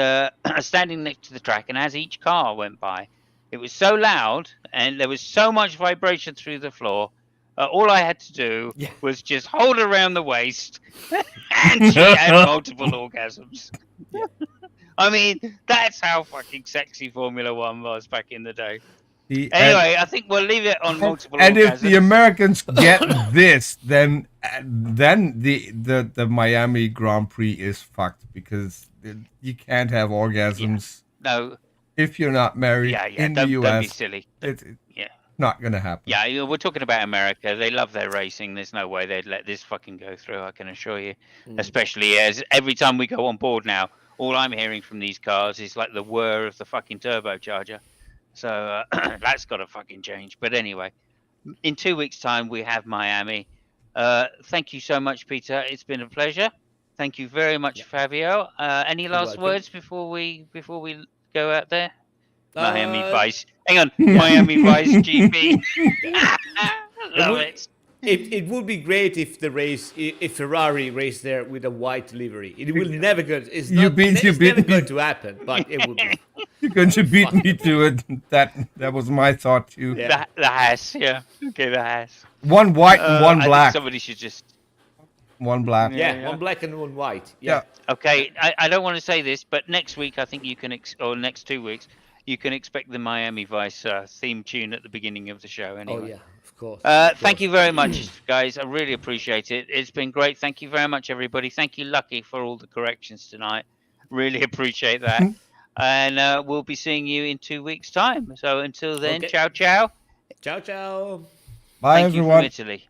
standing next to the track, and as each car went by, it was so loud and there was so much vibration through the floor. All I had to do was just hold her around the waist, and she had multiple orgasms. Yeah. I mean, that's how fucking sexy Formula One was back in the day. Anyway, I think we'll leave it on multiple and orgasms. if the Americans get this, then the Miami Grand Prix is fucked, because you can't have orgasms. No. If you're not married in the US. Don't be silly. It's not going to happen. Yeah, we're talking about America. They love their racing. There's no way they'd let this fucking go through, I can assure you. Especially as every time we go on board now, all I'm hearing from these cars is like the whir of the fucking turbocharger. So that's got to fucking change. But anyway, in 2 weeks' time, we have Miami. Thank you so much, Peter. It's been a pleasure. Thank you very much, Fabio. Any last words before we go out there? Miami Vice. Hang on. Miami Vice GP. Love it. It would be great if if Ferrari raced there with a white livery. It will never go. It's never going to happen, but it would be. You're going to beat me to it. That was my thought too. Yeah. The Haas, yeah. Okay, the Haas. One white and one black. Somebody should just. One black. Yeah, one black and one white. Yeah. Okay, I don't want to say this, but next week I think you can, or next 2 weeks, you can expect the Miami Vice theme tune at the beginning of the show. Anyway. Oh yeah, of course. Thank you very much, guys. I really appreciate it. It's been great. Thank you very much, everybody. Thank you, Lucky, for all the corrections tonight. Really appreciate that. And we'll be seeing you in 2 weeks' time. So until then, ciao, ciao. Ciao, ciao. Bye, Thank everyone. you from Italy.